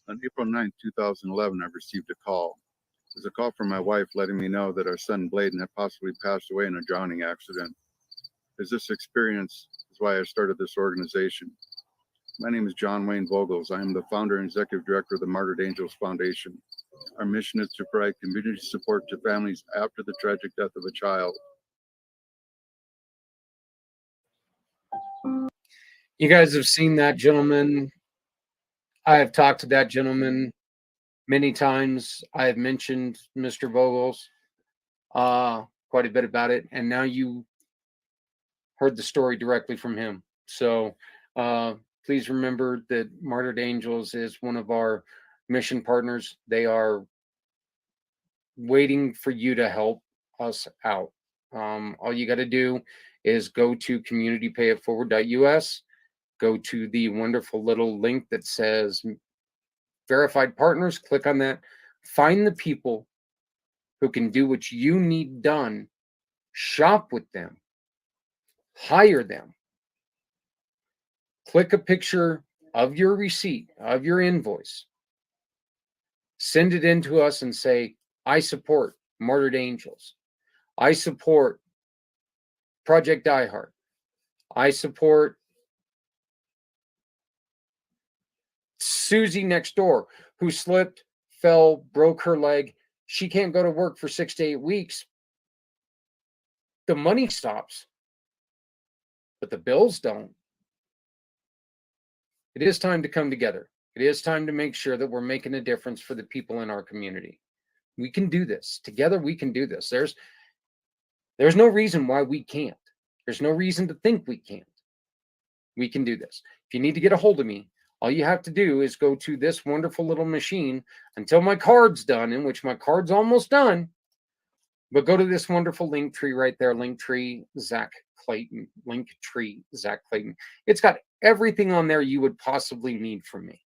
On April 9, 2011, I received a call. It was a call from my wife letting me know that our son Bladen had possibly passed away in a drowning accident. As this experience is why I started this organization. My name is John Wayne Vogels. I am the founder and executive director of the Martyred Angels Foundation. Our mission is to provide community support to families after the tragic death of a child. You guys have seen that gentleman. I have talked to that gentleman many times. I have mentioned Mr. Vogels quite a bit about it, and now you heard the story directly from him. So please remember that Martyred Angels is one of our mission partners. They are waiting for you to help us out. All you got to do is go to communitypayitforward.us, go to the wonderful little link that says verified partners, click on that, find the people who can do what you need done, shop with them, hire them, click a picture of your receipt, of your invoice, send it in to us and say, I support Martyred Angels. I support Project Die Hard. I support Susie next door, who slipped, fell, broke her leg. She can't go to work for 6 to 8 weeks. The money stops, but the bills don't. It is time to come together. It is time to make sure that we're making a difference for the people in our community. We can do this. Together we can do this. There's no reason why we can't. There's no reason to think we can't. We can do this. If you need to get a hold of me, all you have to do is go to this wonderful little machine until my card's done, in which my card's almost done. But go to this wonderful link tree right there, Linktree Zach Clayton, Linktree Zach Clayton. It's got everything on there you would possibly need from me.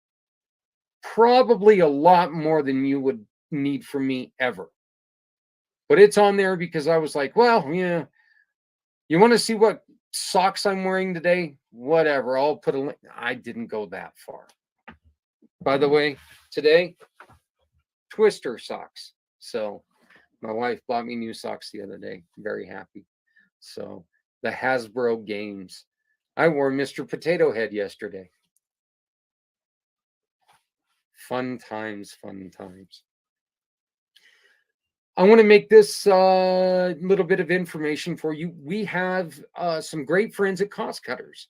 Probably a lot more than you would need from me ever. But it's on there because I was like, well, yeah, you want to see what socks I'm wearing today? Whatever, I'll put a link. I didn't go that far. By the way, today, Twister socks. So my wife bought me new socks the other day. Very happy. So the Hasbro games. I wore Mr. Potato Head yesterday. Fun times, fun times. I want to make this little bit of information for you. We have some great friends at Cost Cutters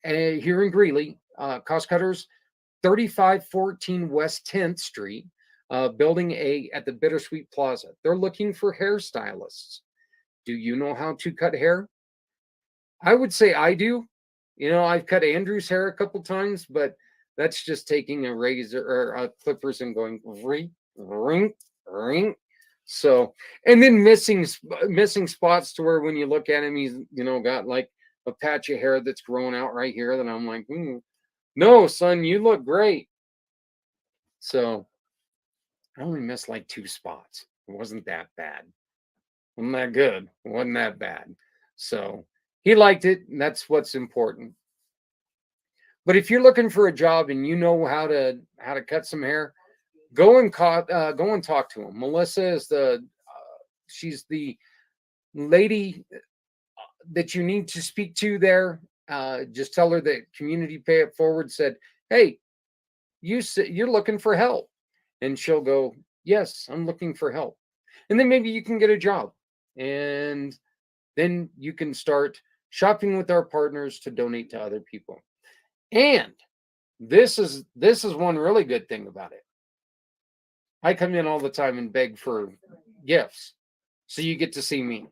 here in Greeley. Cost Cutters, 3514 West 10th Street, building A at the Bittersweet Plaza. They're looking for hairstylists. Do you know how to cut hair? I would say I do. You know, I've cut Andrew's hair a couple times, but that's just taking a razor or clippers and going ring, ring, ring. So, and then missing spots to where when you look at him, he's, you know, got like a patch of hair that's growing out right here. That I'm like, no, son, you look great. So I only missed like 2 spots. It wasn't that bad. Wasn't that good. It wasn't that bad. So he liked it, and that's what's important. But if you're looking for a job and you know how to cut some hair, go and talk to him. Melissa is she's the lady that you need to speak to there. Just tell her that Community Pay It Forward said, hey, you're looking for help. And she'll go, yes, I'm looking for help. And then maybe you can get a job, and then you can start shopping with our partners to donate to other people. And this is one really good thing about it. I come in all the time and beg for gifts, so you get to see me.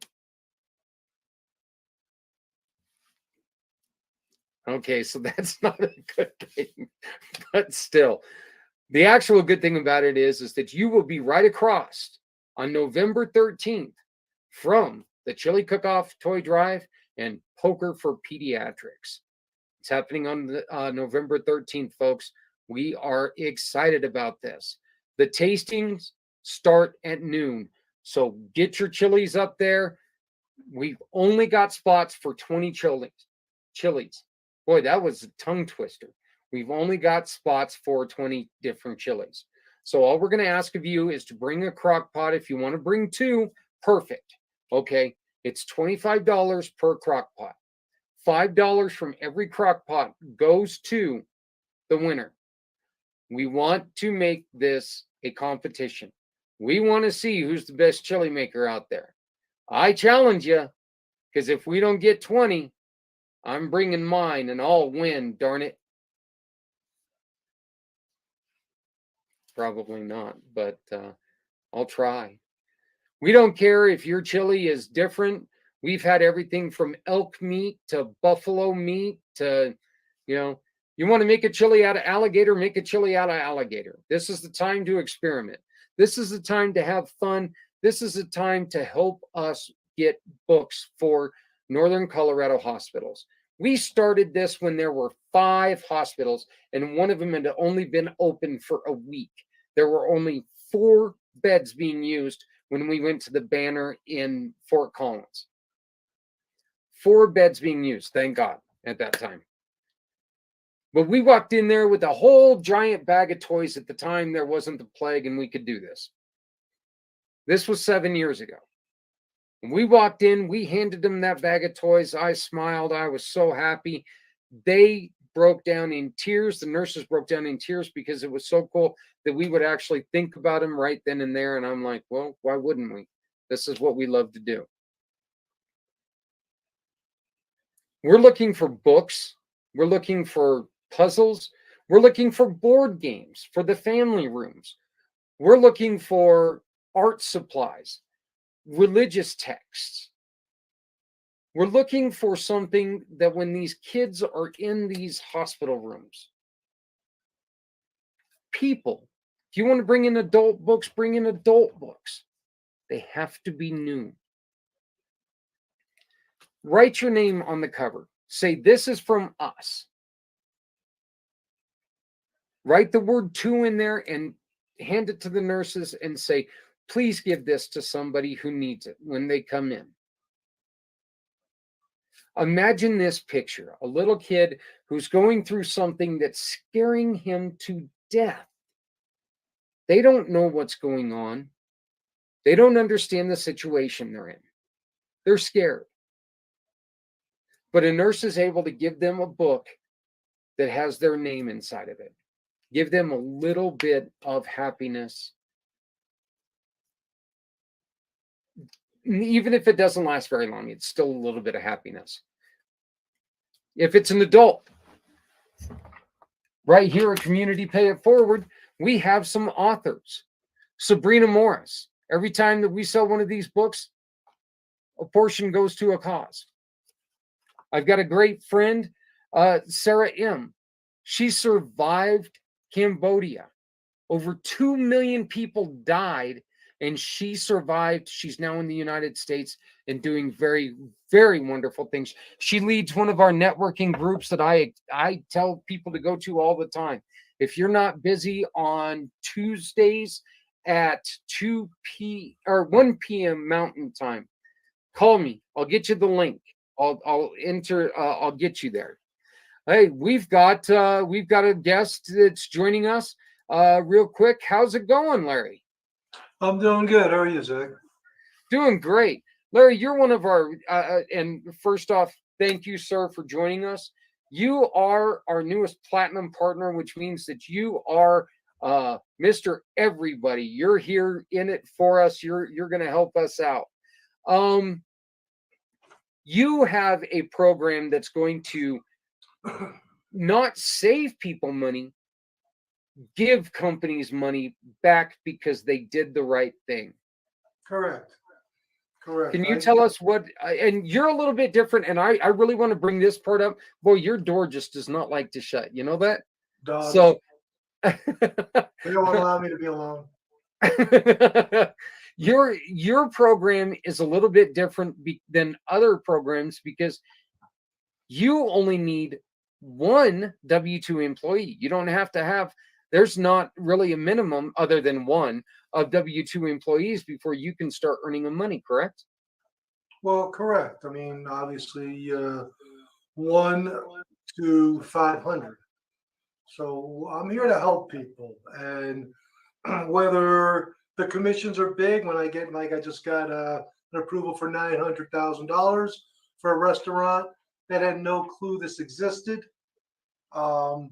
Okay, so that's not a good thing, but still, the actual good thing about it is that you will be right across on November 13th from the Chili Cook-Off Toy Drive and Poker for Pediatrics. It's happening on the, November 13th, folks. We are excited about this. The tastings start at noon, so get your chilies up there. We've only got spots for 20 chilies. Boy, that was a tongue twister. We've only got spots for 20 different chilies. So all we're going to ask of you is to bring a crock pot. If you want to bring two, perfect. Okay, it's $25 per crock pot. $5 from every crock pot goes to the winner. We want to make this a competition. We want to see who's the best chili maker out there. I challenge you, because if we don't get 20, I'm bringing mine and I'll win, darn it. Probably not, but I'll try. We don't care if your chili is different. We've had everything from elk meat to buffalo meat to, you want to make a chili out of alligator, make a chili out of alligator. This is the time to experiment. This is the time to have fun. This is the time to help us get books for Northern Colorado hospitals. We started this when there were 5 hospitals, and one of them had only been open for a week. There were only 4 beds being used when we went to the Banner in Fort Collins. 4 beds being used, thank God, at that time. But we walked in there with a whole giant bag of toys. At the time, there wasn't the plague, and we could do this. This was 7 years ago. When we walked in, we handed them that bag of toys. I smiled. I was so happy. They broke down in tears. The nurses broke down in tears because it was so cool that we would actually think about them right then and there. And I'm like, well, why wouldn't we? This is what we love to do. We're looking for books. We're looking for puzzles. We're looking for board games for the family rooms. We're looking for art supplies, religious texts. We're looking for something that when these kids are in these hospital rooms, people, if you want to bring in adult books, bring in adult books. They have to be new. Write your name on the cover. Say, this is from us. Write the word "to" in there and hand it to the nurses and say, please give this to somebody who needs it when they come in. Imagine this picture, a little kid who's going through something that's scaring him to death. They don't know what's going on. They don't understand the situation they're in. They're scared. But a nurse is able to give them a book that has their name inside of it. Give them a little bit of happiness. Even if it doesn't last very long, it's still a little bit of happiness. If it's an adult, right here at Community Pay It Forward, we have some authors. Sabrina Morris. Every time that we sell one of these books, a portion goes to a cause. I've got a great friend, Sarah M. She survived Cambodia. Over 2 million people died, and she survived. She's now in the United States and doing very, very wonderful things. She leads one of our networking groups that I tell people to go to all the time. If you're not busy on Tuesdays at 1 p.m. Mountain Time, call me. I'll get you the link. I'll get you there. Hey, we've got a guest that's joining us. Real quick, how's it going, Larry? I'm doing good. How are you, Zach? Doing great. Larry, you're one of our, and first off, thank you, sir, for joining us. You are our newest platinum partner, which means that you are Mr. Everybody, you're here in it for us. You're going to help us out. You have a program that's going to not save people money, give companies money back because they did the right thing. Correct. Correct. Can you tell us what, and you're a little bit different, and I really want to bring this part up. Boy, your door just does not like to shut. You know that? Dogs. So They don't want to allow me to be alone. your program is a little bit different than other programs because you only need one W-2 employee. You don't have to have, there's not really a minimum other than one of W-2 employees before you can start earning them money, correct? Well, correct. I mean, obviously, 1 to 500. So I'm here to help people. And whether the commissions are big, when I get, like, I just got an approval for $900,000 for a restaurant that had no clue this existed. So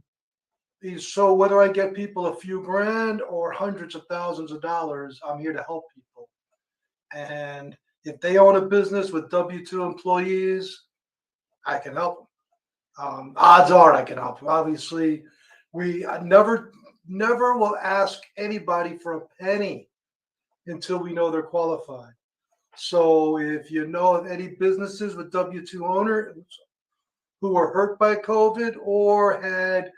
whether I get people a few grand or hundreds of thousands of dollars, I'm here to help people. And if they own a business with W-2 employees, I can help them. Odds are I can help them. Obviously, we never will ask anybody for a penny until we know they're qualified. So if you know of any businesses with W-2 owners who were hurt by COVID or had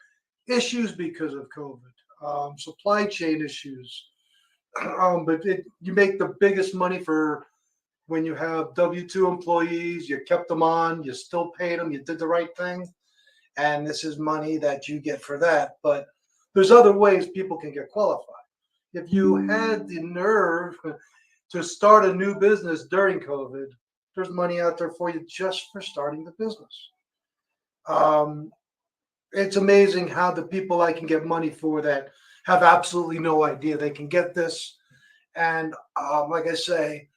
issues because of COVID, supply chain issues, but you make the biggest money for when you have W-2 employees, you kept them on, you still paid them, you did the right thing. And this is money that you get for that. But there's other ways people can get qualified. If you had the nerve to start a new business during COVID, there's money out there for you just for starting the business. It's amazing how the people I can get money for that have absolutely no idea they can get this. And like I say,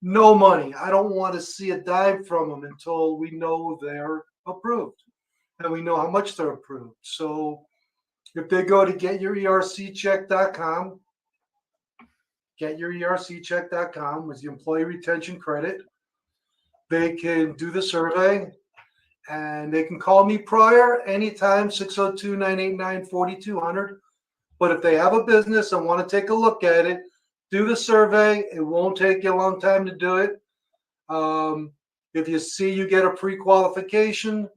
no money. I don't want to see a dime from them until we know they're approved and we know how much they're approved. So if they go to getyourerccheck.com, getyourerccheck.com with the employee retention credit, they can do the survey and they can call me prior anytime, 602-989-4200. But if they have a business and want to take a look at it, do the survey. It won't take you a long time to do it. If you see you get a pre-qualification,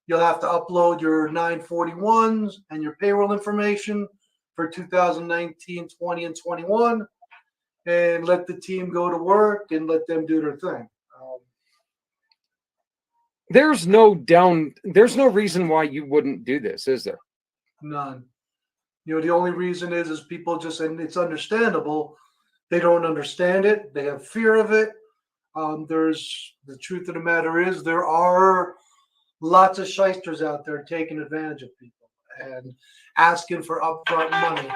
you'll have to upload your 941s and your payroll information for 2019, 20, and 21, and let the team go to work and let them do their thing. There's no reason why you wouldn't do this, is there? None. The only reason is people just, and it's understandable, they don't understand it. They have fear of it. There's the truth of the matter is there are lots of shysters out there taking advantage of people and asking for upfront money.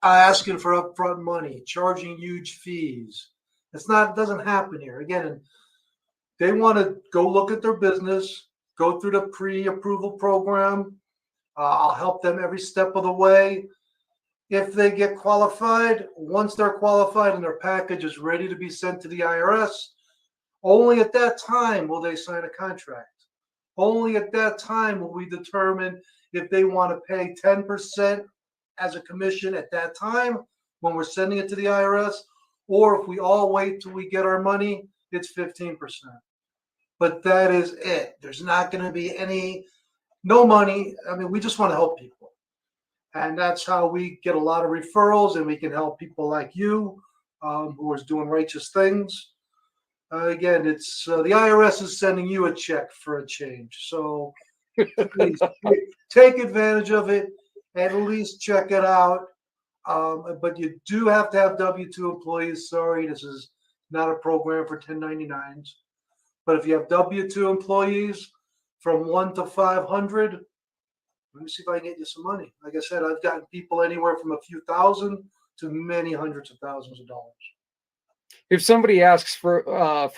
Asking for upfront money, charging huge fees. It doesn't happen here. Again, they want to go look at their business, go through the pre-approval program. I'll help them every step of the way. If they get qualified, once they're qualified and their package is ready to be sent to the IRS, only at that time will they sign a contract. Only at that time will we determine if they want to pay 10% as a commission at that time when we're sending it to the IRS, or if we all wait till we get our money, it's 15%. But that is it. There's not going to be no money. I mean, we just want to help people. And that's how we get a lot of referrals, and we can help people like you who are doing righteous things. Again, it's the IRS is sending you a check for a change. So please take advantage of it. At least check it out. But you do have to have W-2 employees. Sorry, this is not a program for 1099s. But if you have W-2 employees from 1 to 500, let me see if I can get you some money. Like I said, I've gotten people anywhere from a few thousand to many hundreds of thousands of dollars. If somebody asks for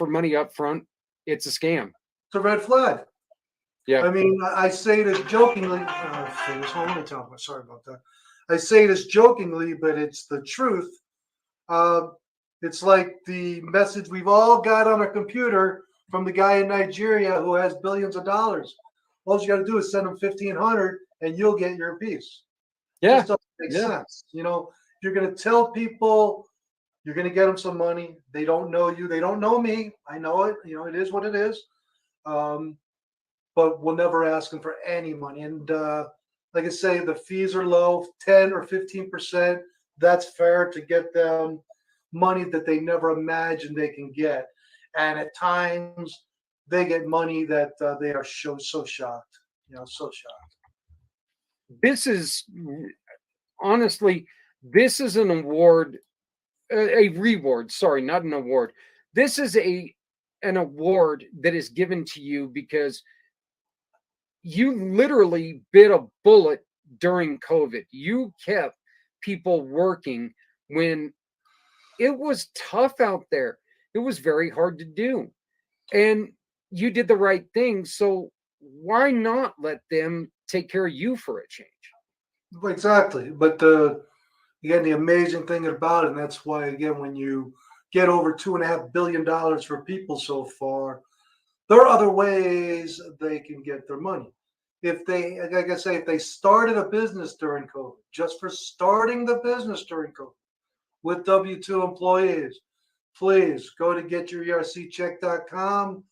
money up front, it's a scam. It's a red flag. Yeah. I mean, I say this jokingly. Let me tell you. Sorry about that. I say this jokingly, but it's the truth. It's like the message we've all got on our computer from the guy in Nigeria who has billions of dollars. All you got to do is send him 1,500, and you'll get your piece. It Yeah. just doesn't make sense. You know, you're going to tell people you're going to get them some money. They don't know you. They don't know me. I know it. You know, it is what it is. But we'll never ask them for any money. And like I say, the fees are low, 10 or 15%. That's fair to get them money that they never imagined they can get. And at times they get money that they are so shocked, so shocked. This is honestly, this is an award, a reward. Sorry, not an award. This is an award that is given to you because you literally bit a bullet during COVID. You kept people working when it was tough out there. It was very hard to do. And you did the right thing. So why not let them take care of you for a change? Exactly. But again, the amazing thing about it, and that's why, again, when you get over $2.5 billion for people so far, there are other ways they can get their money. If they, like I say, if they started a business during COVID, just for starting the business during COVID with W-2 employees, please go to getyourerccheck.com.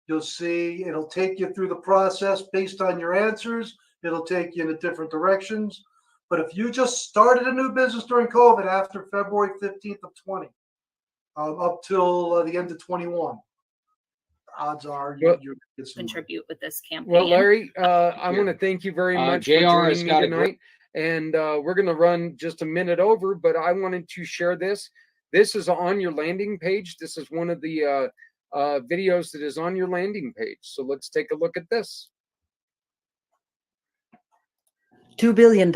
You'll see it'll take you through the process based on your answers. It'll take you in different directions. But if you just started a new business during COVID after February 15th of 20, up till the end of 21, odds are you're going to get some contribute with this campaign. Well, Larry, I want to thank you very much for joining me tonight. And we're going to run just a minute over, but I wanted to share this. This is on your landing page. This is one of the videos that is on your landing page. So let's take a look at this. $2 billion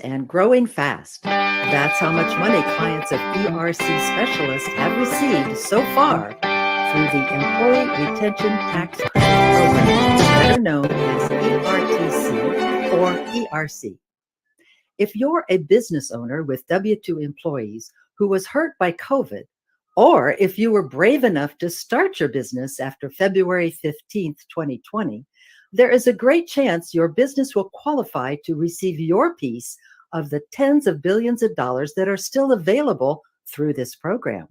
and growing fast. That's how much money clients of ERC specialists have received so far through the Employee Retention Tax Credit Program, better known as ERTC or ERC. If you're a business owner with W-2 employees who was hurt by COVID, or if you were brave enough to start your business after February 15th, 2020, there is a great chance your business will qualify to receive your piece of the tens of billions of dollars that are still available through this program,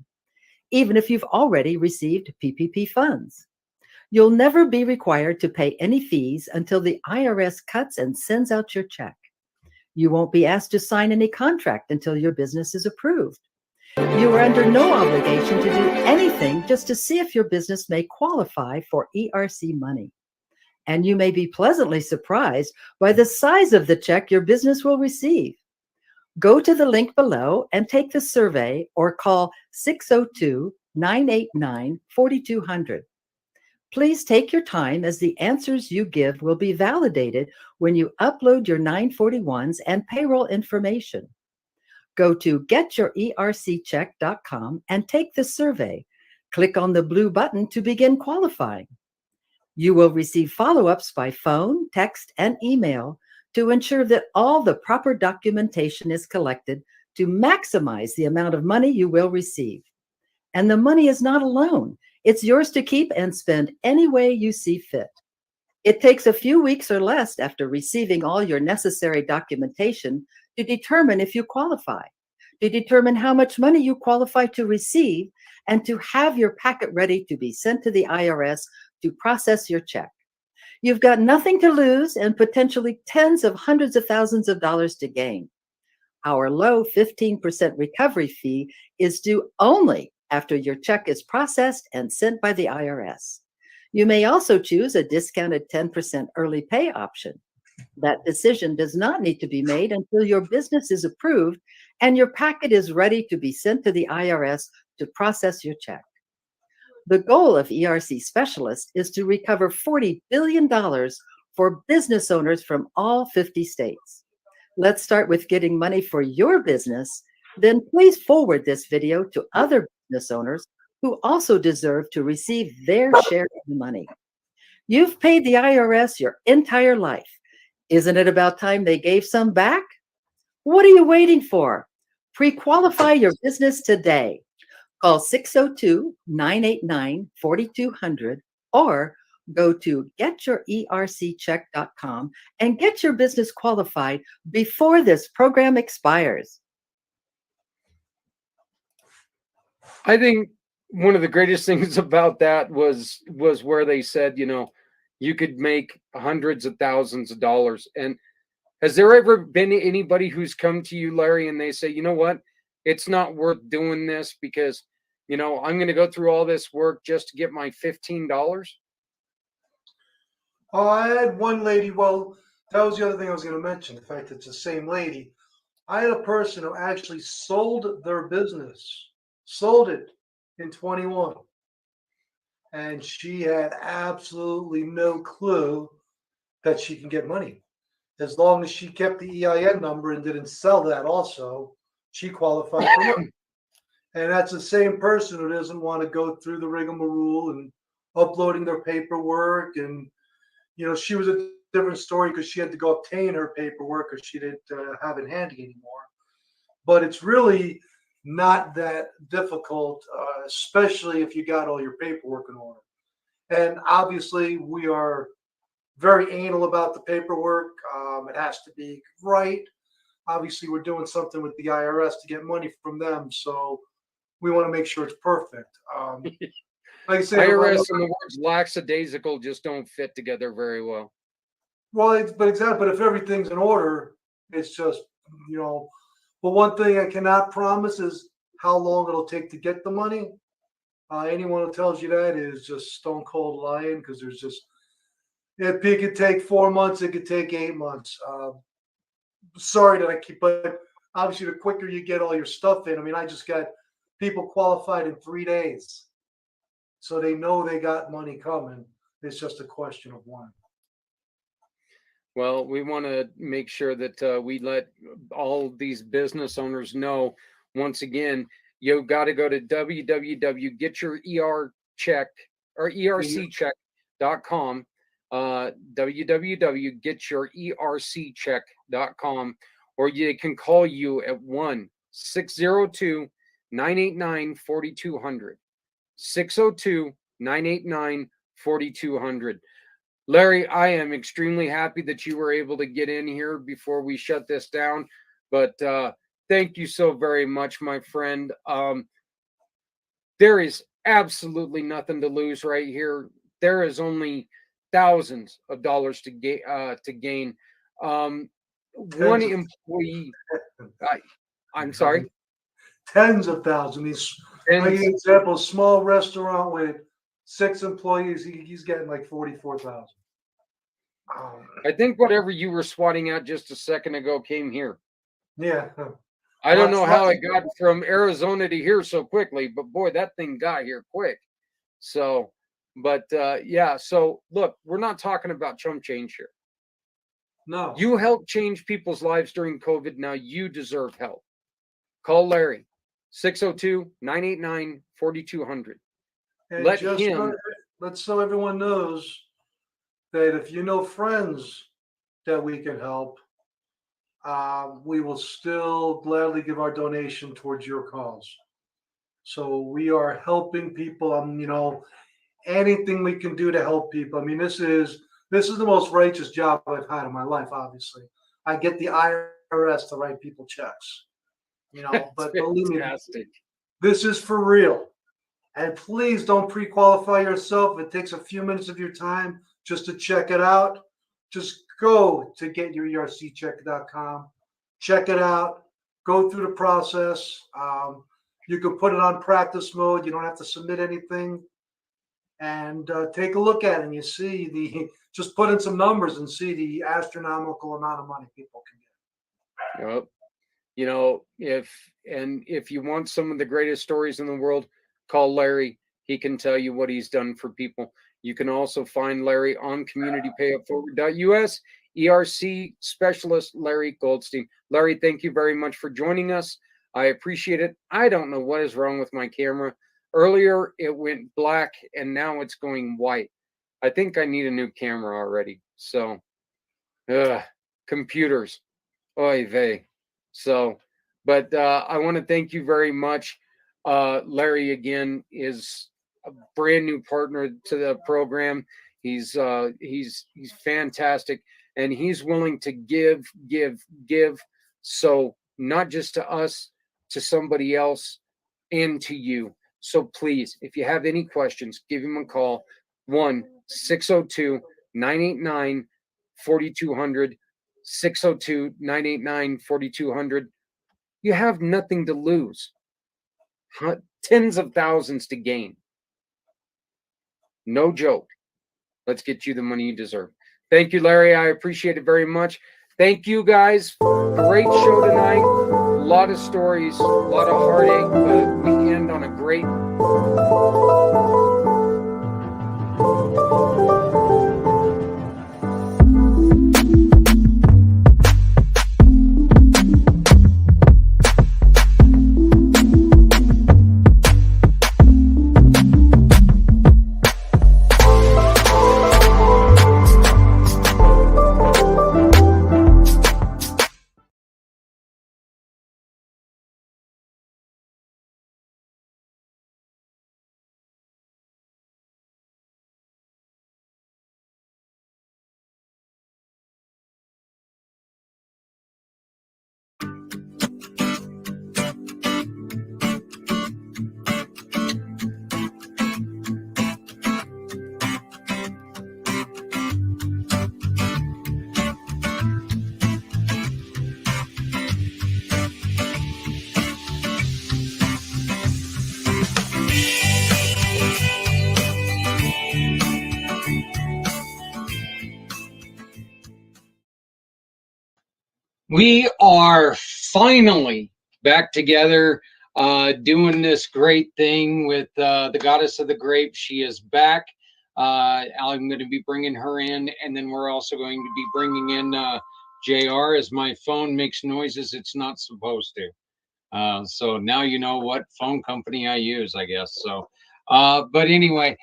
even if you've already received PPP funds. You'll never be required to pay any fees until the IRS cuts and sends out your check. You won't be asked to sign any contract until your business is approved. You are under no obligation to do anything just to see if your business may qualify for ERC money. And you may be pleasantly surprised by the size of the check your business will receive. Go to the link below and take the survey or call 602-989-4200. Please take your time as the answers you give will be validated when you upload your 941s and payroll information. Go to getyourerccheck.com and take the survey. Click on the blue button to begin qualifying. You will receive follow-ups by phone, text, and email to ensure that all the proper documentation is collected to maximize the amount of money you will receive. And the money is not a loan. It's yours to keep and spend any way you see fit. It takes a few weeks or less after receiving all your necessary documentation to determine if you qualify, to determine how much money you qualify to receive, and to have your packet ready to be sent to the IRS to process your check. You've got nothing to lose and potentially tens of hundreds of thousands of dollars to gain. Our low 15% recovery fee is due only after your check is processed and sent by the IRS. You may also choose a discounted 10% early pay option. That decision does not need to be made until your business is approved and your packet is ready to be sent to the IRS to process your check. The goal of ERC Specialists is to recover $40 billion for business owners from all 50 states. Let's start with getting money for your business. Then please forward this video to other business owners who also deserve to receive their share of the money. You've paid the IRS your entire life. Isn't it about time they gave some back? What are you waiting for? Pre-qualify your business today. Call 602-989-4200 or go to getyourerccheck.com and get your business qualified before this program expires. I think one of the greatest things about that was where they said, you could make hundreds of thousands of dollars. And has there ever been anybody who's come to you, Larry, and they say, you know what, it's not worth doing this because, I'm going to go through all this work just to get my $15? Oh, I had one lady. Well, that was the other thing I was going to mention. The fact that it's the same lady. I had a person who actually sold their business, sold it in 21, and she had absolutely no clue that she can get money. As long as she kept the EIN number and didn't sell that also, she qualified for money. And that's the same person who doesn't want to go through the rigmarole and uploading their paperwork. And, she was a different story because she had to go obtain her paperwork because she didn't have it handy anymore. But it's really not that difficult, especially if you got all your paperwork in order. And obviously, we are very anal about the paperwork. It has to be right. Obviously, we're doing something with the IRS to get money from them, so we want to make sure it's perfect. Like I say, IRS and the words lackadaisical just don't fit together very well. Well, but if everything's in order, it's just, but one thing I cannot promise is how long it'll take to get the money. Anyone who tells you that is just stone cold lying because it could take 4 months, it could take 8 months. Sorry that but obviously the quicker you get all your stuff in. I mean, I just got people qualified in 3 days. So they know they got money coming. It's just a question of when. Well, we want to make sure that we let all these business owners know, once again, you've got to go to www.getyourerccheck.com, www.getyourerccheck.com, or you can call you at 1-602-989-4200, 602-989-4200. Larry, I am extremely happy that you were able to get in here before we shut this down. But thank you so very much, my friend. There is absolutely nothing to lose right here. There is only thousands of dollars to gain. One employee. I'm sorry. Tens of thousands. Like an example, a small restaurant with 6 employees, he's getting like 44,000. I think whatever you were swatting out just a second ago came here. Yeah. I don't know how it got from Arizona to here so quickly, but boy, that thing got here quick. So, but yeah. So look, we're not talking about chump change here. No. You helped change people's lives during COVID. Now you deserve help. Call Larry, 602-989-4200. And let's so everyone knows that if you know friends that we can help, we will still gladly give our donation towards your cause. So we are helping people. Anything we can do to help people. I mean, this is the most righteous job I've had in my life. Obviously, I get the IRS to write people checks. But believe me, this is for real. And please don't pre-qualify yourself. It takes a few minutes of your time just to check it out. Just go to getyourerccheck.com, check it out, go through the process. You can put it on practice mode. You don't have to submit anything. And take a look at it and you see just put in some numbers and see the astronomical amount of money people can get. Yep. If you want some of the greatest stories in the world, call Larry. He can tell you what he's done for people. You can also find Larry on communitypayupforward.us. ERC specialist Larry Goldstein. Larry, thank you very much for joining us. I appreciate it. I don't know what is wrong with my camera. Earlier, it went black, and now it's going white. I think I need a new camera already. So, computers, oy vey. So, but I want to thank you very much. Larry again is a brand new partner to the program. He's fantastic, and he's willing to give. So not just to us, to somebody else, and to you. So please, if you have any questions, give him a call. 1-602-989-4200. 602-989-4200. You have nothing to lose, tens of thousands to gain. No joke. Let's get you the money you deserve. Thank you, Larry. I appreciate it very much. Thank you, guys. Great show tonight. A lot of stories, a lot of heartache, but we end on a great. We are finally back together, doing this great thing with the goddess of the grape. She is back. I'm going to be bringing her in, and then we're also going to be bringing in JR, as my phone makes noises it's not supposed to. So now you know what phone company I use, I guess. So, but anyway,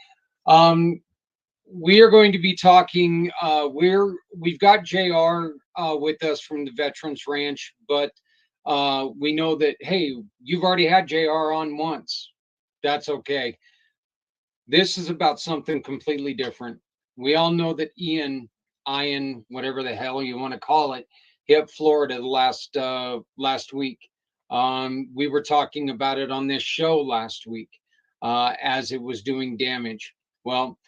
we are going to be talking. We've got JR with us from the Veterans Ranch, but we know that, hey, you've already had JR on once. That's okay. This is about something completely different. We all know that Ian, whatever the hell you want to call it, hit Florida last week. We were talking about it on this show last week as it was doing damage. Well,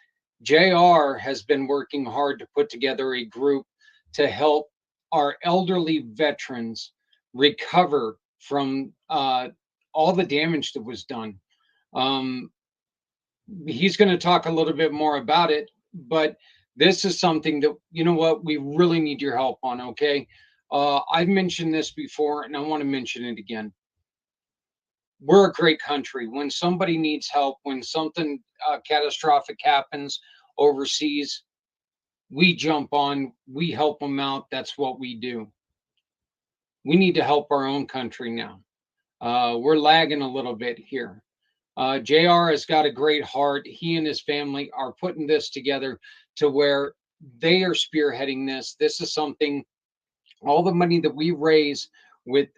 JR has been working hard to put together a group to help our elderly veterans recover from all the damage that was done. He's going to talk a little bit more about it, but this is something that, you know what, we really need your help on, okay? I've mentioned this before, and I want to mention it again. We're a great country. When somebody needs help, when something catastrophic happens overseas, we jump on, we help them out. That's what we do. We need to help our own country now. We're lagging a little bit here. JR has got a great heart. He and his family are putting this together to where they are spearheading this. This is something, all the money that we raise with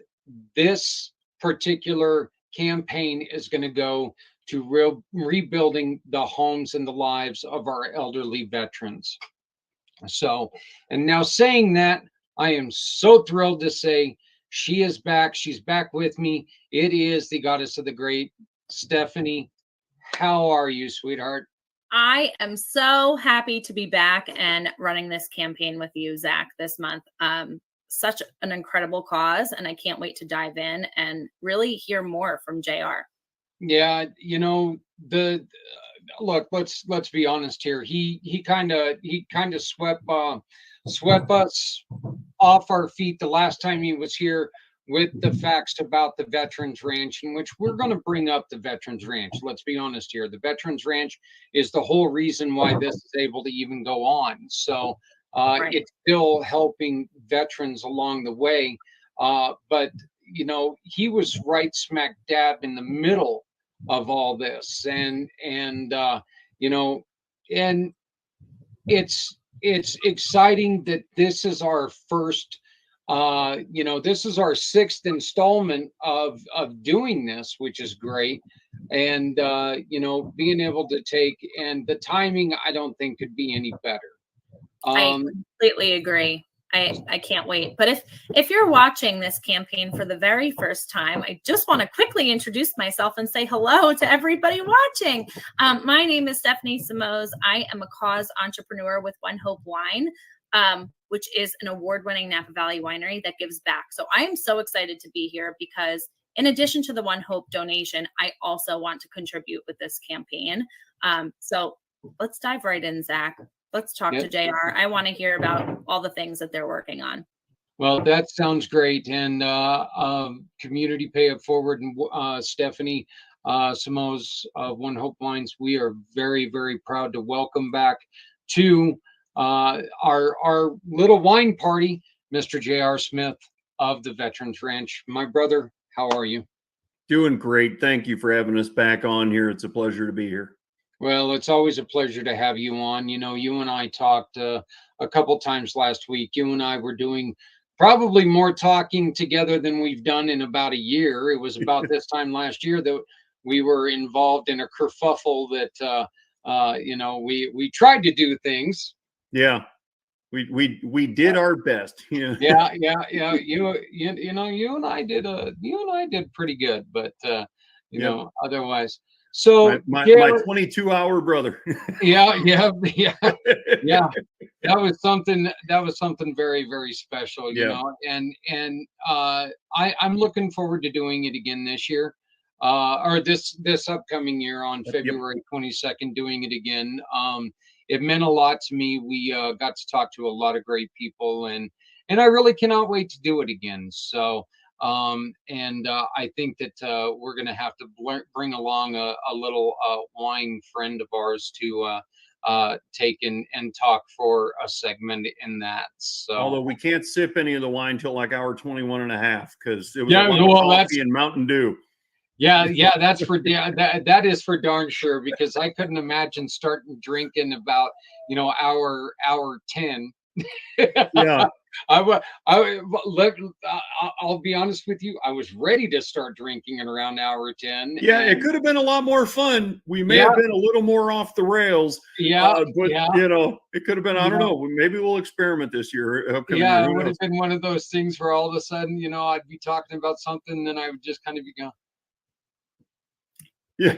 this particular campaign is going to go to rebuilding the homes and the lives of our elderly veterans. So, and now saying that, I am so thrilled to say she is back. She's back with me. It is the goddess of the grape, Stephanie. How are you, sweetheart? I am so happy to be back and running this campaign with you, Zach, this month. Such an incredible cause, and I can't wait to dive in and really hear more from JR. Yeah, you know, look, let's be honest here. He kind of swept us off our feet the last time he was here with the facts about the Veterans Ranch, in which we're going to bring up the Veterans Ranch. Let's be honest here. The Veterans Ranch is the whole reason why this is able to even go on. So right. It's still helping veterans along the way. But, you know, he was right smack dab in the middle of all this. And you know, and it's exciting that this is our first, this is our sixth installment of doing this, which is great. And being able to take, and the timing, I don't think could be any better. I completely agree. I can't wait. But if you're watching this campaign for the very first time, I just want to quickly introduce myself and say hello to everybody watching. My name is Stephanie Simoes. I am a cause entrepreneur with One Hope Wine, which is an award-winning Napa Valley winery that gives back. So I am so excited to be here because in addition to the One Hope donation, I also want to contribute with this campaign. So let's dive right in, Zach. Let's talk to JR. I want to hear about all the things that they're working on. Well, that sounds great. And Community Pay It Forward and Stephanie Simoes of One Hope Wines, we are very, very proud to welcome back to our little wine party, Mr. JR Smith of the Veterans Ranch. My brother, how are you? Doing great. Thank you for having us back on here. It's a pleasure to be here. Well, it's always a pleasure to have you on. You know, you and I talked a couple times last week. You and I were doing probably more talking together than we've done in about a year. It was about this time last year that we were involved in a kerfuffle that, we tried to do things. Yeah, we did our best. Yeah. You and I did pretty good, but otherwise. So my 22-hour brother. yeah. That was something very, very special, you know, and I'm looking forward to doing it again this year, or this upcoming year on February 22nd, doing it again. It meant a lot to me. We got to talk to a lot of great people, and I really cannot wait to do it again. So I think that we're going to have to bring along a little wine friend of ours to take and talk for a segment in that. So, although we can't sip any of the wine till like hour 21 and a half because it was a lot of coffee and Mountain Dew. Yeah, that's for that is for darn sure, because I couldn't imagine starting drinking about hour 10. Yeah. I'll be honest with you. I was ready to start drinking at around hour 10. Yeah, it could have been a lot more fun. We may have been a little more off the rails. But it could have been. I don't know. Maybe we'll experiment this year. It would have been one of those things where all of a sudden, I'd be talking about something, and then I would just kind of be going. Yeah.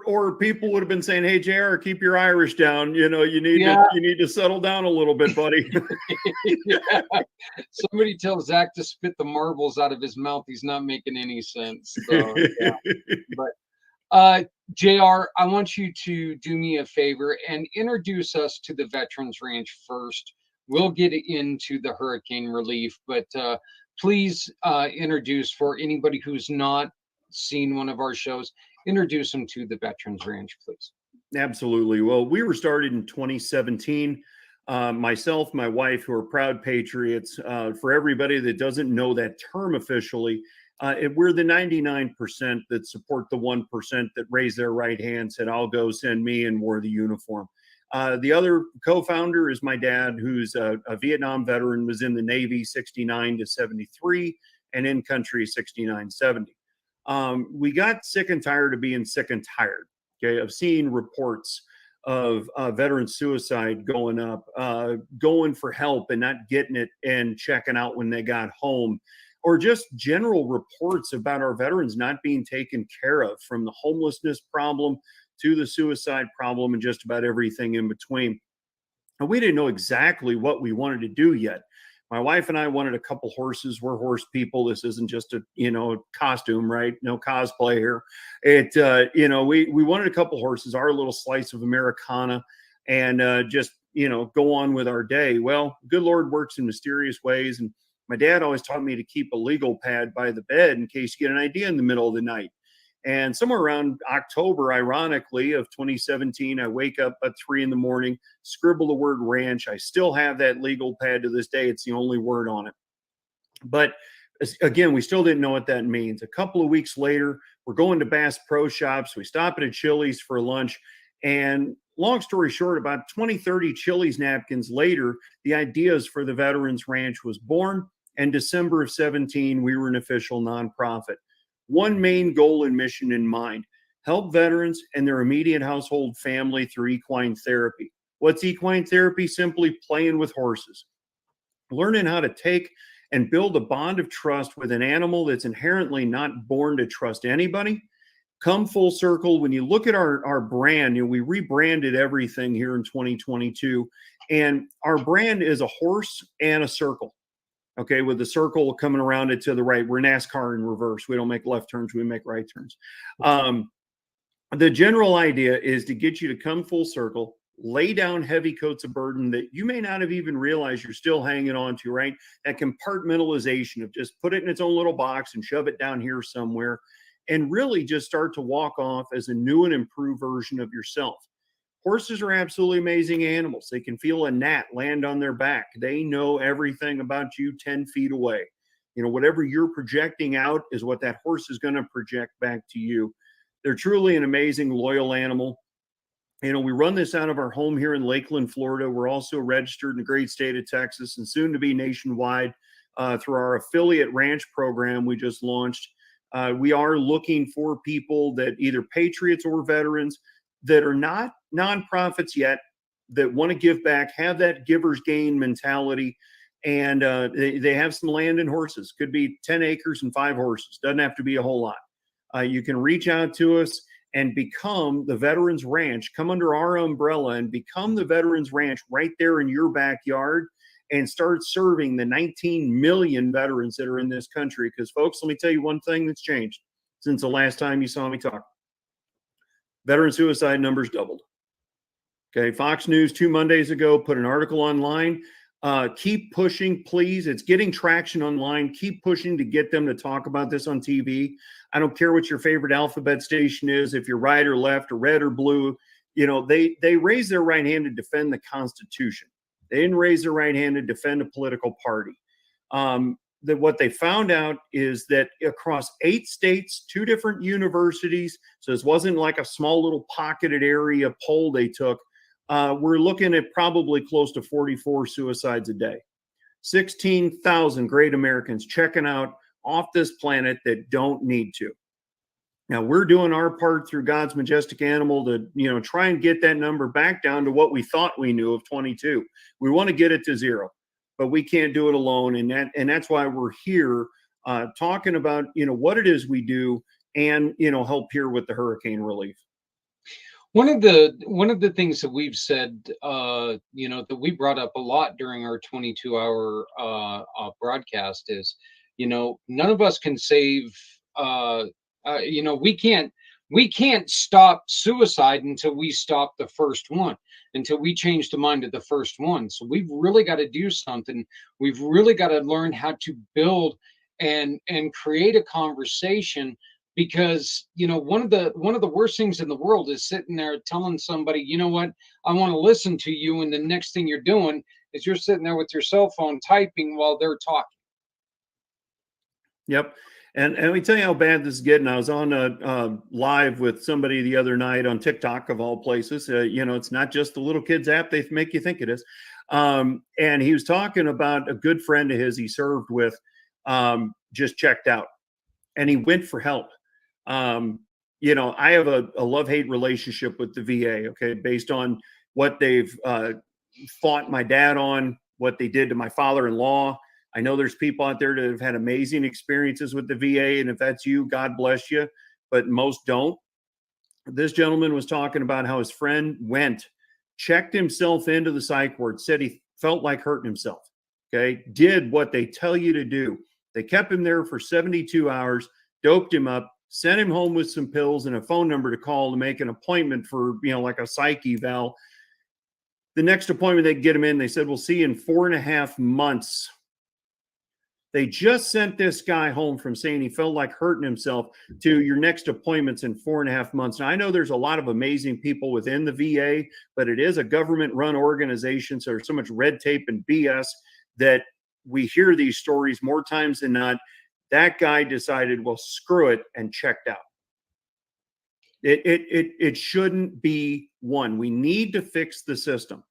or people would have been saying, "Hey, JR, keep your Irish down. You need to settle down a little bit, buddy." Somebody tell Zach to spit the marbles out of his mouth. He's not making any sense. So, But JR, I want you to do me a favor and introduce us to the Veterans Ranch first. We'll get into the hurricane relief, but please introduce, for anybody who's not seen one of our shows, introduce them to the Veterans Ranch, please. Absolutely. Well, we were started in 2017. Myself, my wife, who are proud patriots. For everybody that doesn't know that term officially, we're the 99% that support the 1% that raise their right hand, said, "I'll go, send me," and wore the uniform. The other co-founder is my dad, who's a Vietnam veteran, was in the Navy 69 to 73 and in country 69, 70. We got sick and tired of being sick and tired, of seeing reports of veteran suicide going up, going for help and not getting it and checking out when they got home, or just general reports about our veterans not being taken care of, from the homelessness problem to the suicide problem and just about everything in between. And we didn't know exactly what we wanted to do yet. My wife and I wanted a couple horses. We're horse people. This isn't just a costume, right? No cosplay here. We wanted a couple horses, our little slice of Americana, and just go on with our day. Well, good Lord works in mysterious ways, and my dad always taught me to keep a legal pad by the bed in case you get an idea in the middle of the night. And somewhere around October, ironically, of 2017, I wake up at 3 a.m, scribble the word ranch. I still have that legal pad to this day. It's the only word on it. But again, we still didn't know what that means. A couple of weeks later, we're going to Bass Pro Shops. We stop at a Chili's for lunch, And long story short, about 20, 30 Chili's napkins later, the ideas for the Veterans Ranch was born. And December of 17, we were an official nonprofit. One main goal and mission in mind: help veterans and their immediate household family through equine therapy. What's equine therapy? Simply playing with horses, learning how to take and build a bond of trust with an animal that's inherently not born to trust anybody. Come full circle. When you look at our brand, we rebranded everything here in 2022, and our brand is a horse and a circle. Okay, with the circle coming around it to the right. We're NASCAR in reverse. We don't make left turns, we make right turns. The general idea is to get you to come full circle, lay down heavy coats of burden that you may not have even realized you're still hanging on to, right? That compartmentalization of just put it in its own little box and shove it down here somewhere, and really just start to walk off as a new and improved version of yourself. Horses are absolutely amazing animals. They can feel a gnat land on their back. They know everything about you 10 feet away. Whatever you're projecting out is what that horse is going to project back to you. They're truly an amazing, loyal animal. We run this out of our home here in Lakeland, Florida. We're also registered in the great state of Texas and soon to be nationwide through our affiliate ranch program we just launched. We are looking for people that either patriots or veterans that are not nonprofits yet, that want to give back, have that giver's gain mentality, and they have some land and horses. Could be 10 acres and 5 horses. Doesn't have to be a whole lot. You can reach out to us and become the Veterans Ranch. Come under our umbrella and become the Veterans Ranch right there in your backyard, and start serving the 19 million veterans that are in this country. Because, folks, let me tell you one thing that's changed since the last time you saw me talk. Veteran suicide numbers doubled. Okay, Fox News 2 Mondays ago put an article online. Keep pushing, please. It's getting traction online. Keep pushing to get them to talk about this on TV. I don't care what your favorite alphabet station is, if you're right or left or red or blue. They raise their right hand to defend the Constitution. They didn't raise their right hand to defend a political party. That what they found out is that across 8 states, 2 different universities, so this wasn't like a small little pocketed area poll they took, we're looking at probably close to 44 suicides a day. 16,000 great Americans checking out off this planet that don't need to. Now, we're doing our part through God's majestic animal to, try and get that number back down to what we thought we knew of 22. We want to get it to 0. But we can't do it alone, and that's why we're here talking about what it is we do, and help here with the hurricane relief. One of the things that we've said, that we brought up a lot during our 22-hour broadcast is, none of us can save. We can't stop suicide until we stop the first one, until we change the mind of the first one. So we've really got to do something. We've really got to learn how to build and create a conversation, because one of the worst things in the world is sitting there telling somebody, you know what, I want to listen to you, and the next thing you're doing is you're sitting there with your cell phone typing while they're talking. Yep. And let me tell you how bad this is getting. I was on live with somebody the other night on TikTok, of all places. It's not just the little kids app they make you think it is. And he was talking about a good friend of his he served with, just checked out, and he went for help. I have a love-hate relationship with the VA, okay, based on what they've fought my dad on, what they did to my father-in-law. I know there's people out there that have had amazing experiences with the VA, and if that's you, God bless you, but most don't. This gentleman was talking about how his friend went, checked himself into the psych ward, said he felt like hurting himself, okay, did what they tell you to do. They kept him there for 72 hours, doped him up, sent him home with some pills and a phone number to call to make an appointment for, like a psych eval. The next appointment they get him in, they said, we'll see you in 4.5 months. They just sent this guy home from saying he felt like hurting himself to your next appointments in 4.5 months. Now, I know there's a lot of amazing people within the VA, but it is a government-run organization, so there's so much red tape and BS that we hear these stories more times than not. That guy decided, well, screw it, and checked out. It shouldn't be one. We need to fix the system.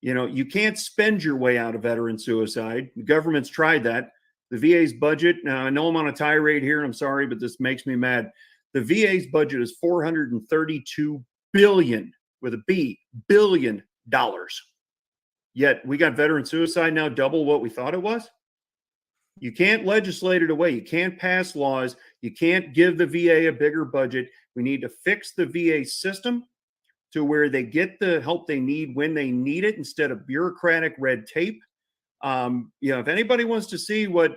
You can't spend your way out of veteran suicide. The government's tried that. The VA's budget, now I know I'm on a tirade here, and I'm sorry, but this makes me mad. The VA's budget is $432 billion with a B, billion dollars. Yet we got veteran suicide now double what we thought it was. You can't legislate it away. You can't pass laws. You can't give the VA a bigger budget. We need to fix the VA system to where they get the help they need when they need it instead of bureaucratic red tape. If anybody wants to see what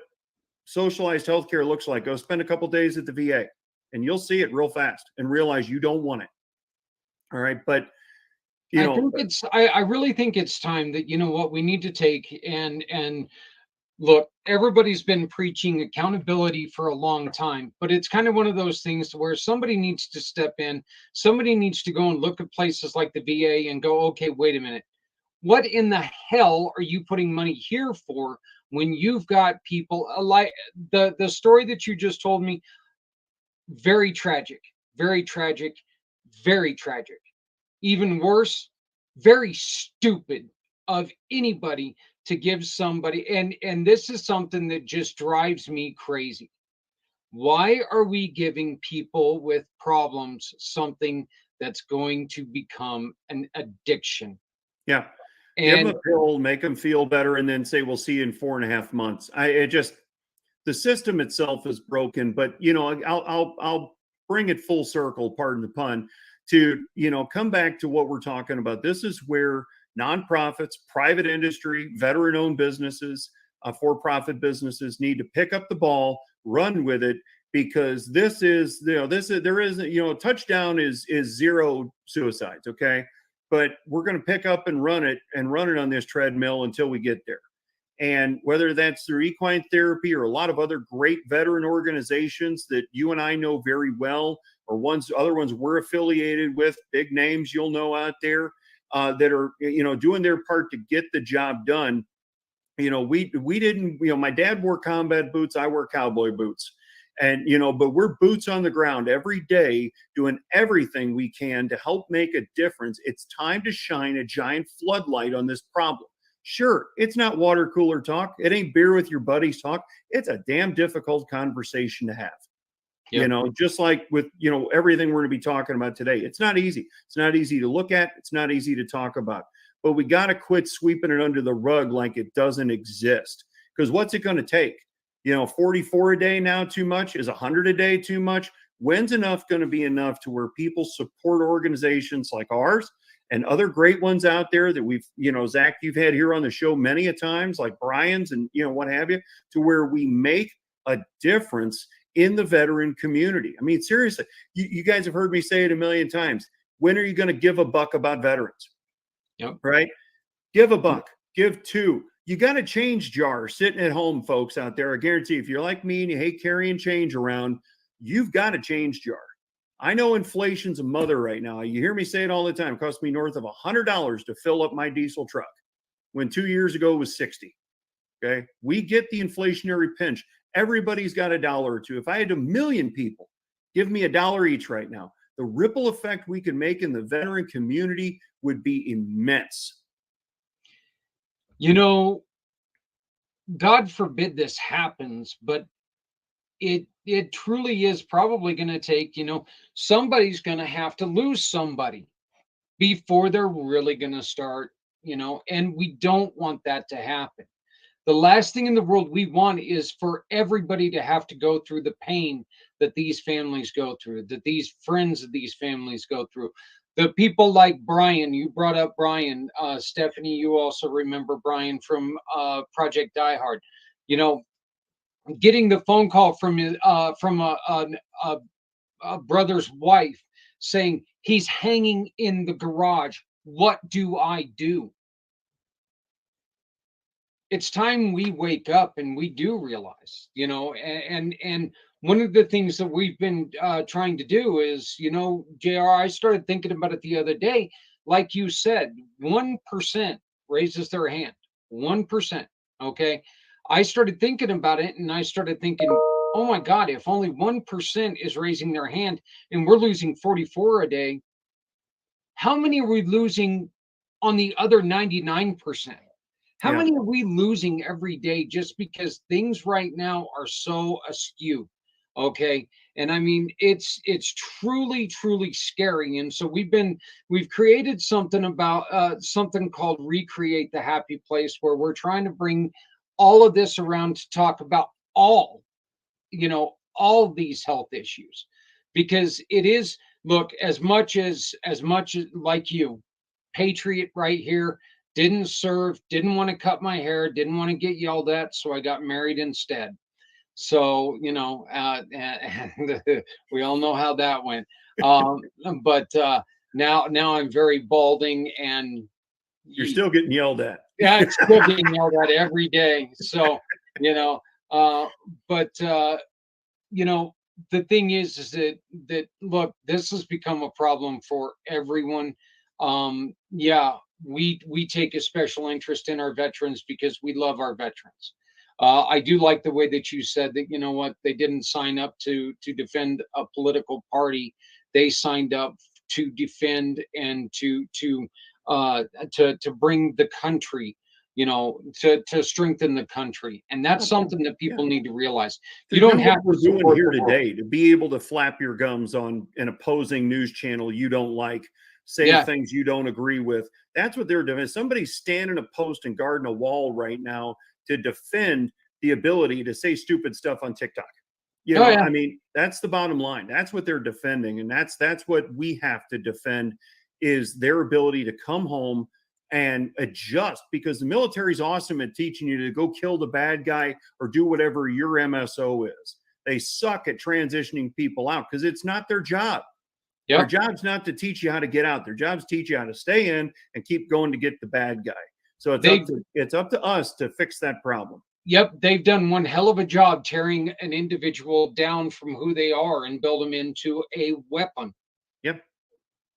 socialized healthcare looks like, go spend a couple days at the VA and you'll see it real fast and realize you don't want it. All right. But I really think it's time that, what we need to take and look, everybody's been preaching accountability for a long time, but it's kind of one of those things where somebody needs to step in. Somebody needs to go and look at places like the VA and go, okay, wait a minute. What in the hell are you putting money here for when you've got people like the story that you just told me? Very tragic, very tragic, very tragic. Even worse, very stupid of anybody to give somebody, and this is something that just drives me crazy. Why are we giving people with problems something that's going to become an addiction? Yeah. Give them a pill, make them feel better, and then say, we'll see you in 4.5 months. The system itself is broken, but I'll bring it full circle, pardon the pun, to, come back to what we're talking about. This is where nonprofits, private industry, veteran-owned businesses, for-profit businesses need to pick up the ball, run with it, because touchdown is 0 suicides. Okay. But we're going to pick up and run it on this treadmill until we get there. And whether that's through equine therapy or a lot of other great veteran organizations that you and I know very well, or other ones we're affiliated with, big names you'll know out there that are, doing their part to get the job done. We didn't, my dad wore combat boots. I wear cowboy boots. And, but we're boots on the ground every day doing everything we can to help make a difference. It's time to shine a giant floodlight on this problem. Sure, it's not water cooler talk. It ain't beer with your buddies talk. It's a damn difficult conversation to have. Yep. Just like with, everything we're going to be talking about today. It's not easy. It's not easy to look at. It's not easy to talk about. But we got to quit sweeping it under the rug like it doesn't exist. Because what's it going to take? 44 a day now too much? Is 100 a day too much? When's enough going to be enough to where people support organizations like ours and other great ones out there that we've, Zach, you've had here on the show many a times, like Brian's and, what have you, to where we make a difference in the veteran community. I mean, seriously, you guys have heard me say it a million times. When are you going to give a buck about veterans? Yep. Right? Give a buck, give two. You got a change jar sitting at home, folks out there. I guarantee if you're like me and you hate carrying change around, you've got a change jar. I know inflation's a mother right now. You hear me say it all the time. It costs me north of $100 to fill up my diesel truck when 2 years ago it was 60. Okay. We get the inflationary pinch. Everybody's got $1 or $2. If I had 1 million people give me $1 each right now, the ripple effect we could make in the veteran community would be immense. God forbid this happens, but it truly is probably going to take, somebody's going to have to lose somebody before they're really going to start, and we don't want that to happen. The last thing in the world we want is for everybody to have to go through the pain that these families go through, that these friends of these families go through. The people like Brian, you brought up Brian, Stephanie, you also remember Brian from Project Die Hard. Getting the phone call from a brother's wife saying he's hanging in the garage. What do I do? It's time we wake up and we do realize, and one of the things that we've been trying to do is, JR, I started thinking about it the other day. Like you said, 1% raises their hand, 1%. Okay. I started thinking about it and I started thinking, oh my God, if only 1% is raising their hand and we're losing 44 a day, how many are we losing on the other 99%? How Yeah. many are we losing every day just because things right now are so askew? Okay. And I mean, it's truly scary. And so we've created something about something called Recreate the Happy Place, where we're trying to bring all of this around to talk about all, all these health issues, because it is, look, as much as like you, patriot right here, didn't serve, didn't want to cut my hair, didn't want to get yelled at, so I got married instead. So, and we all know how that went. But now I'm very balding, and You're still getting yelled at. yeah, it's still getting yelled at every day. So, you know, but the thing is that look, this has become a problem for everyone. Yeah, we take a special interest in our veterans because we love our veterans. I do like the way that you said that, you know what, they didn't sign up to defend a political party. They signed up to defend and to bring the country, to strengthen the country. And that's something that people need to realize. To You don't do have what to we're doing support here the war. today, to be able to flap your gums on an opposing news channel you don't like, say Yeah. things you don't agree with. That's what they're doing. Somebody's standing a post and guarding a wall right now to defend the ability to say stupid stuff on TikTok. Oh, yeah. I mean, that's the bottom line. That's what they're defending, and that's what we have to defend, is their ability to come home and adjust, because the military's awesome at teaching you to go kill the bad guy or do whatever your MSO is. They suck at transitioning people out because it's not their job. Yep. Their job's not to teach you how to get out. Their job's to teach you how to stay in and keep going to get the bad guy. So it's up to us to fix that problem. Yep, they've done one hell of a job tearing an individual down from who they are and build them into a weapon. Yep.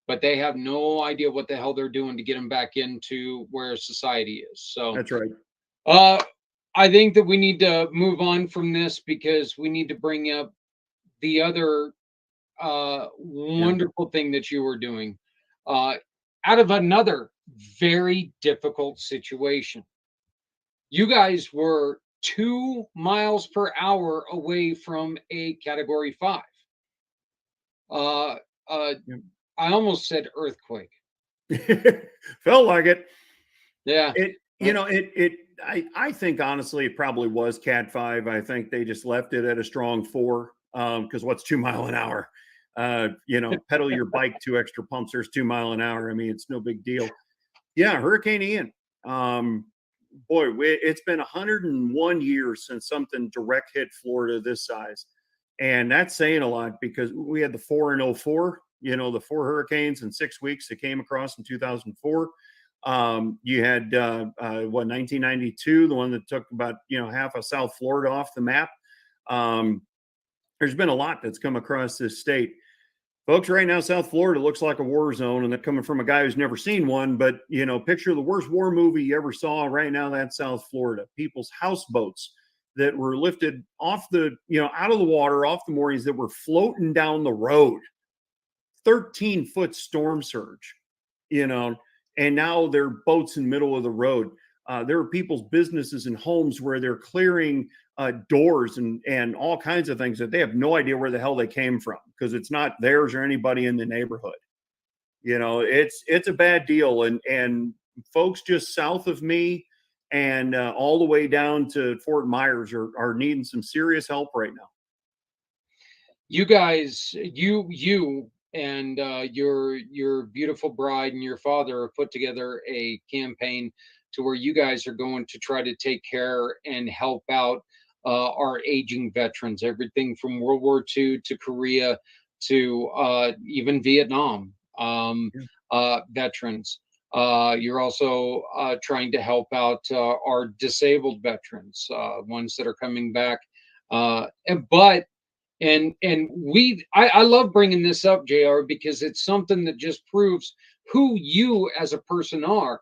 But they have no idea what the hell they're doing to get them back into where society is. So That's right. I think that we need to move on from this, because we need to bring up the other wonderful thing that you were doing out of another very difficult situation. You guys were 2 miles per hour away from a Category 5. Yep. I almost said earthquake. Felt like it. Yeah. I think honestly it probably was Cat 5. I think they just left it at a strong 4, because what's 2 mile an hour? Pedal your bike 2 extra pumps, there's 2 mile an hour. I mean, it's no big deal. Yeah, Hurricane Ian. It's been 101 years since something direct hit Florida this size. And that's saying a lot, because we had the 4 and 04, the 4 hurricanes in 6 weeks that came across in 2004. You had 1992, the one that took about half of South Florida off the map. There's been a lot that's come across this state. Folks, right now, South Florida looks like a war zone, and they're coming from a guy who's never seen one. But, picture the worst war movie you ever saw. Right now, that's South Florida. People's houseboats that were lifted off out of the water, off the moorings, that were floating down the road. 13-foot storm surge, and now they're boats in the middle of the road. There are people's businesses and homes where they're clearing doors and all kinds of things that they have no idea where the hell they came from, because it's not theirs or anybody in the neighborhood. It's a bad deal. And folks just south of me and all the way down to Fort Myers are needing some serious help right now. You guys, you and your beautiful bride and your father have put together a campaign to where you guys are going to try to take care and help out our aging veterans, everything from World War II to Korea to even Vietnam veterans. You're also trying to help out our disabled veterans, ones that are coming back. I love bringing this up, JR, because it's something that just proves who you as a person are.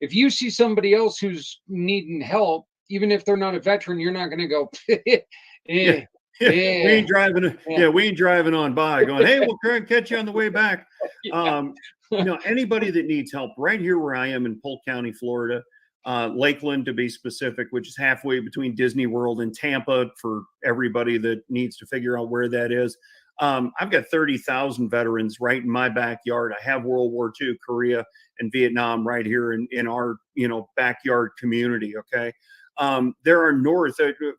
If you see somebody else who's needing help, even if they're not a veteran, you're not going to go, we ain't driving. Yeah, we ain't driving on by going, hey, we'll try and catch you on the way back. Anybody that needs help right here where I am in Polk County, Florida, Lakeland to be specific, which is halfway between Disney World and Tampa for everybody that needs to figure out where that is. I've got 30,000 veterans right in my backyard. I have World War II, Korea, and Vietnam right here in our, backyard community. Okay. There are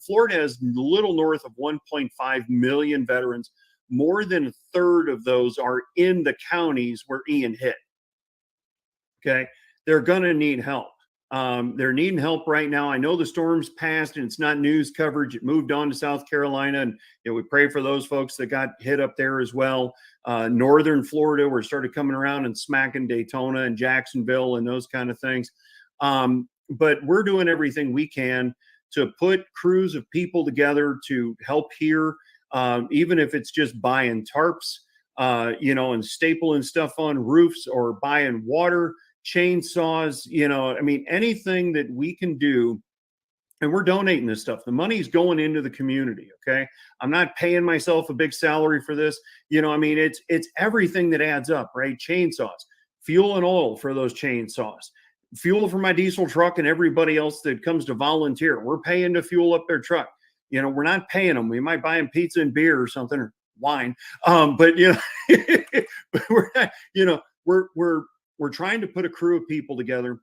Florida has a little north of 1.5 million veterans. More than a third of those are in the counties where Ian hit. Okay. They're going to need help. They're needing help right now. I know the storm's passed and it's not news coverage. It moved on to South Carolina, and we pray for those folks that got hit up there as well. Northern Florida, where it started coming around and smacking Daytona and Jacksonville and those kind of things. But we're doing everything we can to put crews of people together to help here, even if it's just buying tarps, and stapling stuff on roofs or buying water, chainsaws, anything that we can do. And we're donating this stuff. The money's going into the community. Okay. I'm not paying myself a big salary for this. It's everything that adds up, right? Chainsaws, fuel and oil for those chainsaws, fuel for my diesel truck, and everybody else that comes to volunteer. We're paying to fuel up their truck. We're not paying them. We might buy them pizza and beer or something, or wine. But but we're not, we're trying to put a crew of people together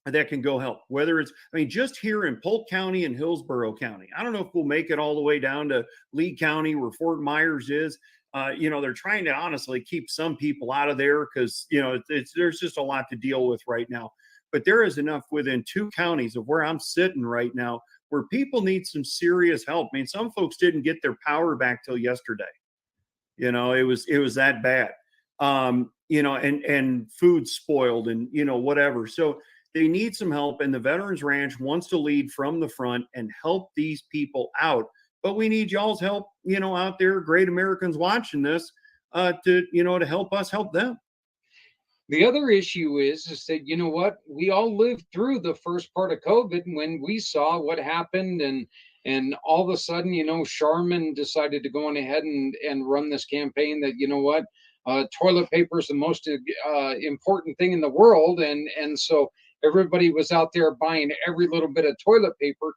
that can go help, whether it's, just here in Polk County and Hillsborough County. I don't know if we'll make it all the way down to Lee County where Fort Myers is. They're trying to honestly keep some people out of there because, there's just a lot to deal with right now. But there is enough within 2 counties of where I'm sitting right now where people need some serious help. Some folks didn't get their power back till yesterday. It was that bad. And food spoiled and, whatever. So they need some help. And the Veterans Ranch wants to lead from the front and help these people out. But we need y'all's help, out there, great Americans watching this, to help us help them. The other issue is that, we all lived through the first part of COVID when we saw what happened and all of a sudden, Sharman decided to go on ahead and run this campaign that, toilet paper is the most important thing in the world. And so everybody was out there buying every little bit of toilet paper.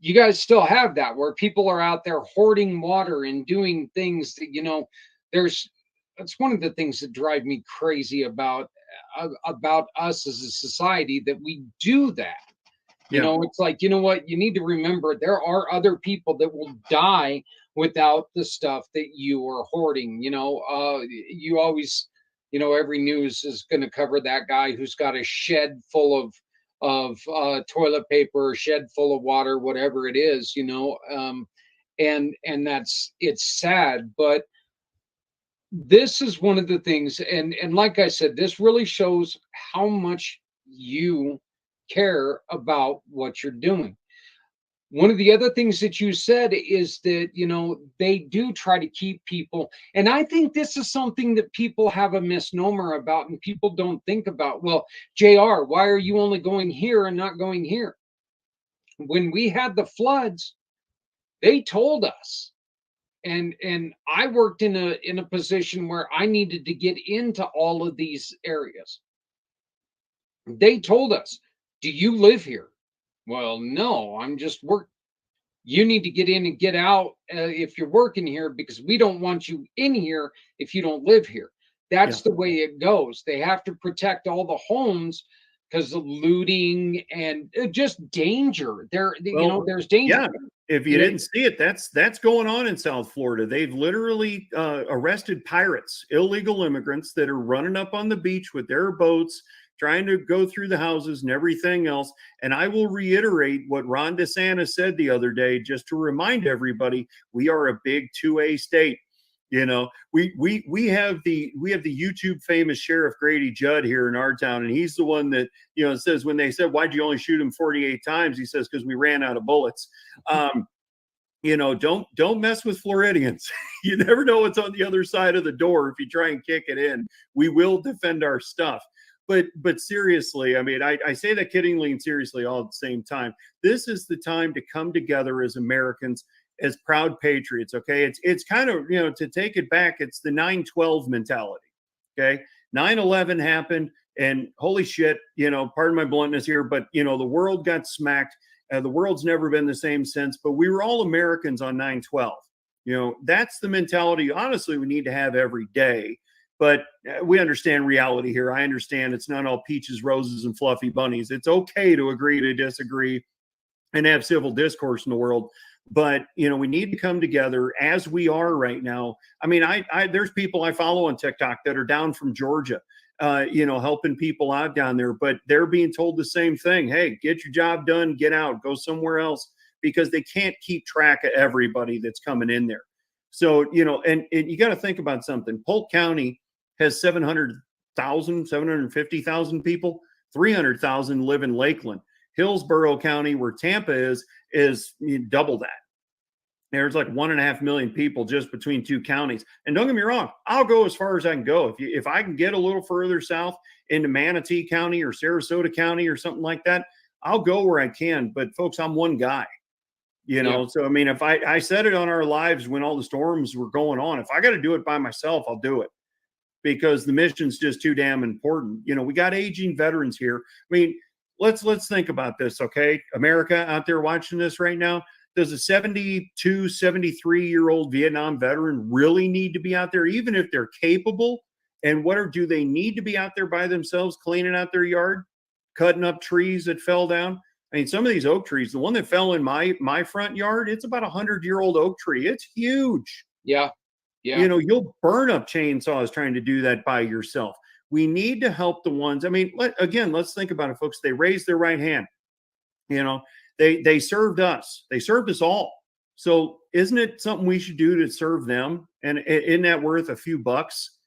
You guys still have that where people are out there hoarding water and doing things that, that's one of the things that drive me crazy about us as a society, that we do that. It's like, what, you need to remember there are other people that will die without the stuff that you are hoarding. You always, every news is going to cover that guy who's got a shed full of toilet paper, shed full of water, whatever it is, and it's sad, but this is one of the things, and like I said, this really shows how much you care about what you're doing. One of the other things that you said is that, they do try to keep people. And I think this is something that people have a misnomer about and people don't think about. Well, JR, why are you only going here and not going here? When we had the floods, they told us. And I worked in a position where I needed to get into all of these areas. They told us, do you live here? Well, no, I'm just work. You need to get in and get out if you're working here, because we don't want you in here if you don't live here. That's the way it goes. They have to protect all the homes because of looting and just danger. There's danger. Yeah. If you didn't see it, that's going on in South Florida. They've literally arrested pirates, illegal immigrants that are running up on the beach with their boats, trying to go through the houses and everything else. And I will reiterate what Ron DeSantis said the other day, just to remind everybody, we are a big 2A state. We have the YouTube famous Sheriff Grady Judd here in our town, and he's the one that says, when they said, why'd you only shoot him 48 times, he says, because we ran out of bullets. Don't mess with Floridians. You never know what's on the other side of the door. If you try and kick it in, we will defend our stuff. But seriously, I say that kiddingly and seriously all at the same time. This is the time to come together as Americans as proud patriots. Okay. It's kind of, to take it back, it's the 9/12 mentality. Okay. 9/11 happened and holy shit, pardon my bluntness here, but the world got smacked. The world's never been the same since, but we were all Americans on 9/12. That's the mentality, honestly, we need to have every day. But we understand reality here. I understand it's not all peaches, roses, and fluffy bunnies. It's okay to agree to disagree and have civil discourse in the world. But, we need to come together as we are right now. I mean, there's people I follow on TikTok that are down from Georgia, helping people out down there, but they're being told the same thing. Hey, get your job done, get out, go somewhere else, because they can't keep track of everybody that's coming in there. So, and you got to think about something. Polk County has 750,000 people, 300,000 live in Lakeland. Hillsborough County, where Tampa is double that. There's like 1.5 million people just between two counties. And don't get me wrong, I'll go as far as I can go. If I can get a little further south into Manatee County or Sarasota County or something like that, I'll go where I can. But folks, I'm one guy. So I mean, if I said it on our lives when all the storms were going on, if I got to do it by myself, I'll do it, because the mission's just too damn important. We got aging veterans here. I mean, let's think about this, okay? America out there watching this right now, does a 72, 73-year-old Vietnam veteran really need to be out there, even if they're capable? And do they need to be out there by themselves, cleaning out their yard, cutting up trees that fell down? I mean, some of these oak trees, the one that fell in my front yard, it's about 100-year-old oak tree. It's huge. Yeah. You'll burn up chainsaws trying to do that by yourself. We need to help the ones. I mean, let's think about it, folks. They raised their right hand. They served us. They served us all. So isn't it something we should do to serve them? And isn't that worth a few bucks,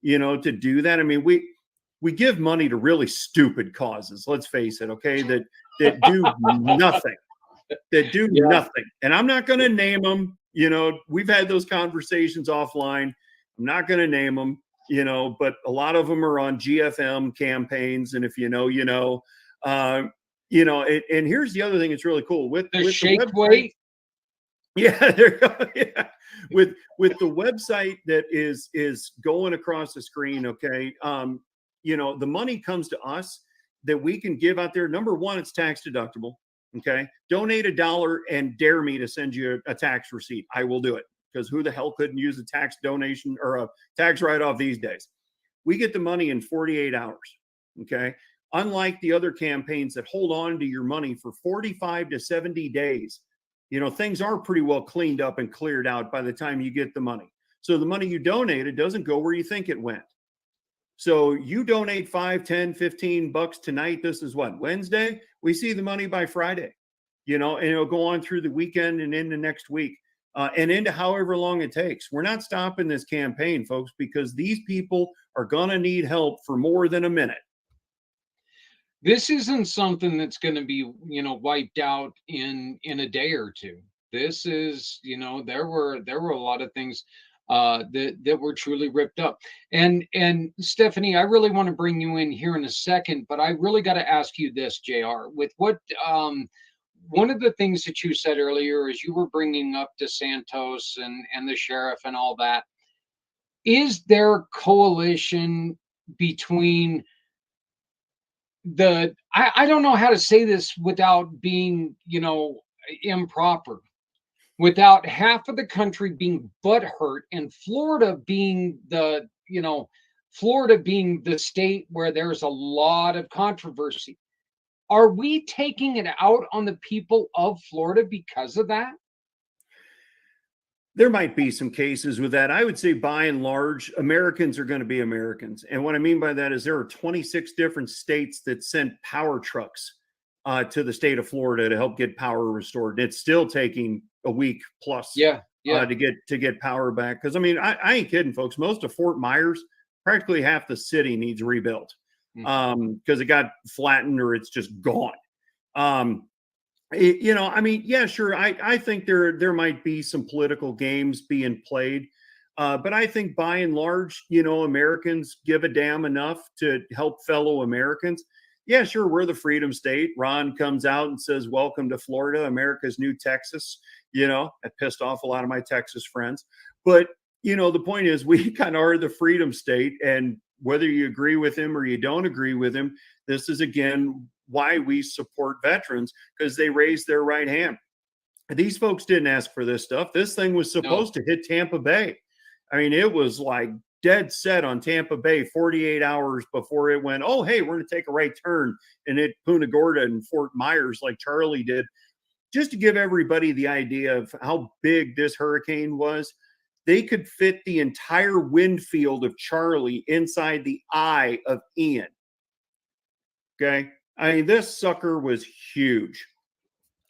to do that? I mean, we give money to really stupid causes. Let's face it. Okay. That do nothing, nothing. And I'm not going to name them. We've had those conversations offline. I'm not going to name them, but a lot of them are on GFM campaigns. And if you know, and here's the other thing that's really cool with the shake website. weight. Yeah, there you go. Yeah. With the website that is going across the screen. Okay. The money comes to us that we can give out there. Number one, it's tax deductible. Okay. Donate $1 and dare me to send you a tax receipt. I will do it, because who the hell couldn't use a tax donation or a tax write-off these days? We get the money in 48 hours. Okay. Unlike the other campaigns that hold on to your money for 45 to 70 days, things are pretty well cleaned up and cleared out by the time you get the money. So the money you donated doesn't go where you think it went. So you donate $5, $10, $15 tonight. This is what, Wednesday? We see the money by Friday, and it'll go on through the weekend and into next week, and into however long it takes. We're not stopping this campaign, folks, because these people are going to need help for more than a minute. This isn't something that's going to be, wiped out in a day or two. This is, there were a lot of things that were truly ripped up. And Stephanie, I really want to bring you in here in a second, but I really got to ask you this, JR, with what one of the things that you said earlier is you were bringing up DeSantis and the sheriff and all that. Is there coalition between I don't know how to say this without being, improper, without half of the country being butthurt and Florida being the state where there's a lot of controversy? Are we taking it out on the people of Florida because of that? There might be some cases with that. I would say by and large, Americans are going to be Americans. And what I mean by that is there are 26 different states that sent power trucks to the state of Florida to help get power restored. It's still taking a week plus to get power back. Because, I mean, I ain't kidding, folks. Most of Fort Myers, practically half the city needs rebuilt because it got flattened or it's just gone. I mean, yeah, sure. I think there might be some political games being played. But I think by and large, Americans give a damn enough to help fellow Americans. Yeah, sure. We're the freedom state. Ron comes out and says, welcome to Florida, America's new Texas. I pissed off a lot of my Texas friends. But, the point is we kind of are the freedom state. And whether you agree with him or you don't agree with him, this is, again, why we support veterans, because they raised their right hand. These folks didn't ask for this stuff. This thing was supposed to hit Tampa Bay. I mean, it was like dead set on Tampa Bay 48 hours before it went, oh, hey, we're going to take a right turn and hit Punta Gorda and Fort Myers like Charlie did. Just to give everybody the idea of how big this hurricane was, they could fit the entire wind field of Charlie inside the eye of Ian. Okay? I mean, this sucker was huge.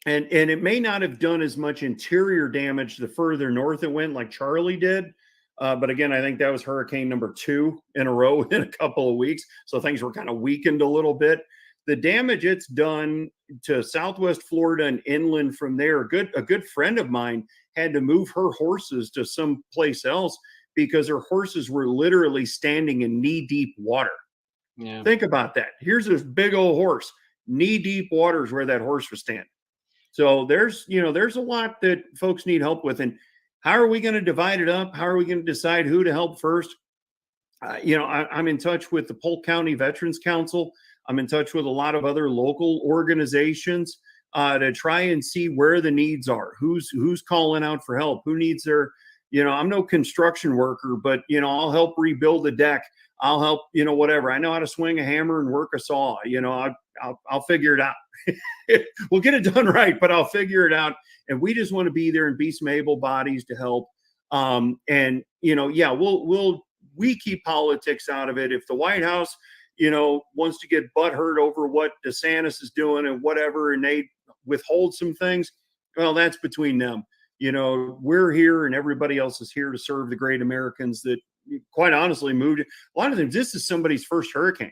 And it may not have done as much interior damage the further north it went like Charlie did. But again, I think that was hurricane number 2 in a row in a couple of weeks. So things were kind of weakened a little bit. The damage it's done to Southwest Florida and inland from there, a good friend of mine had to move her horses to someplace else because her horses were literally standing in knee-deep water. Yeah. Think about that. Here's this big old horse. Knee-deep water is where that horse was standing. So there's a lot that folks need help with. And how are we going to divide it up? How are we going to decide who to help first? I'm in touch with the Polk County Veterans Council. I'm in touch with a lot of other local organizations to try and see where the needs are. Who's calling out for help? Who needs their, I'm no construction worker, but, I'll help rebuild the deck. I'll help, whatever. I know how to swing a hammer and work a saw. I'll figure it out. We'll get it done right, but I'll figure it out. And we just want to be there and be some able bodies to help. We keep politics out of it. If the White House, wants to get butthurt over what DeSantis is doing and whatever, and they withhold some things, well, that's between them. We're here and everybody else is here to serve the great Americans that quite honestly moved. A lot of times this is somebody's first hurricane.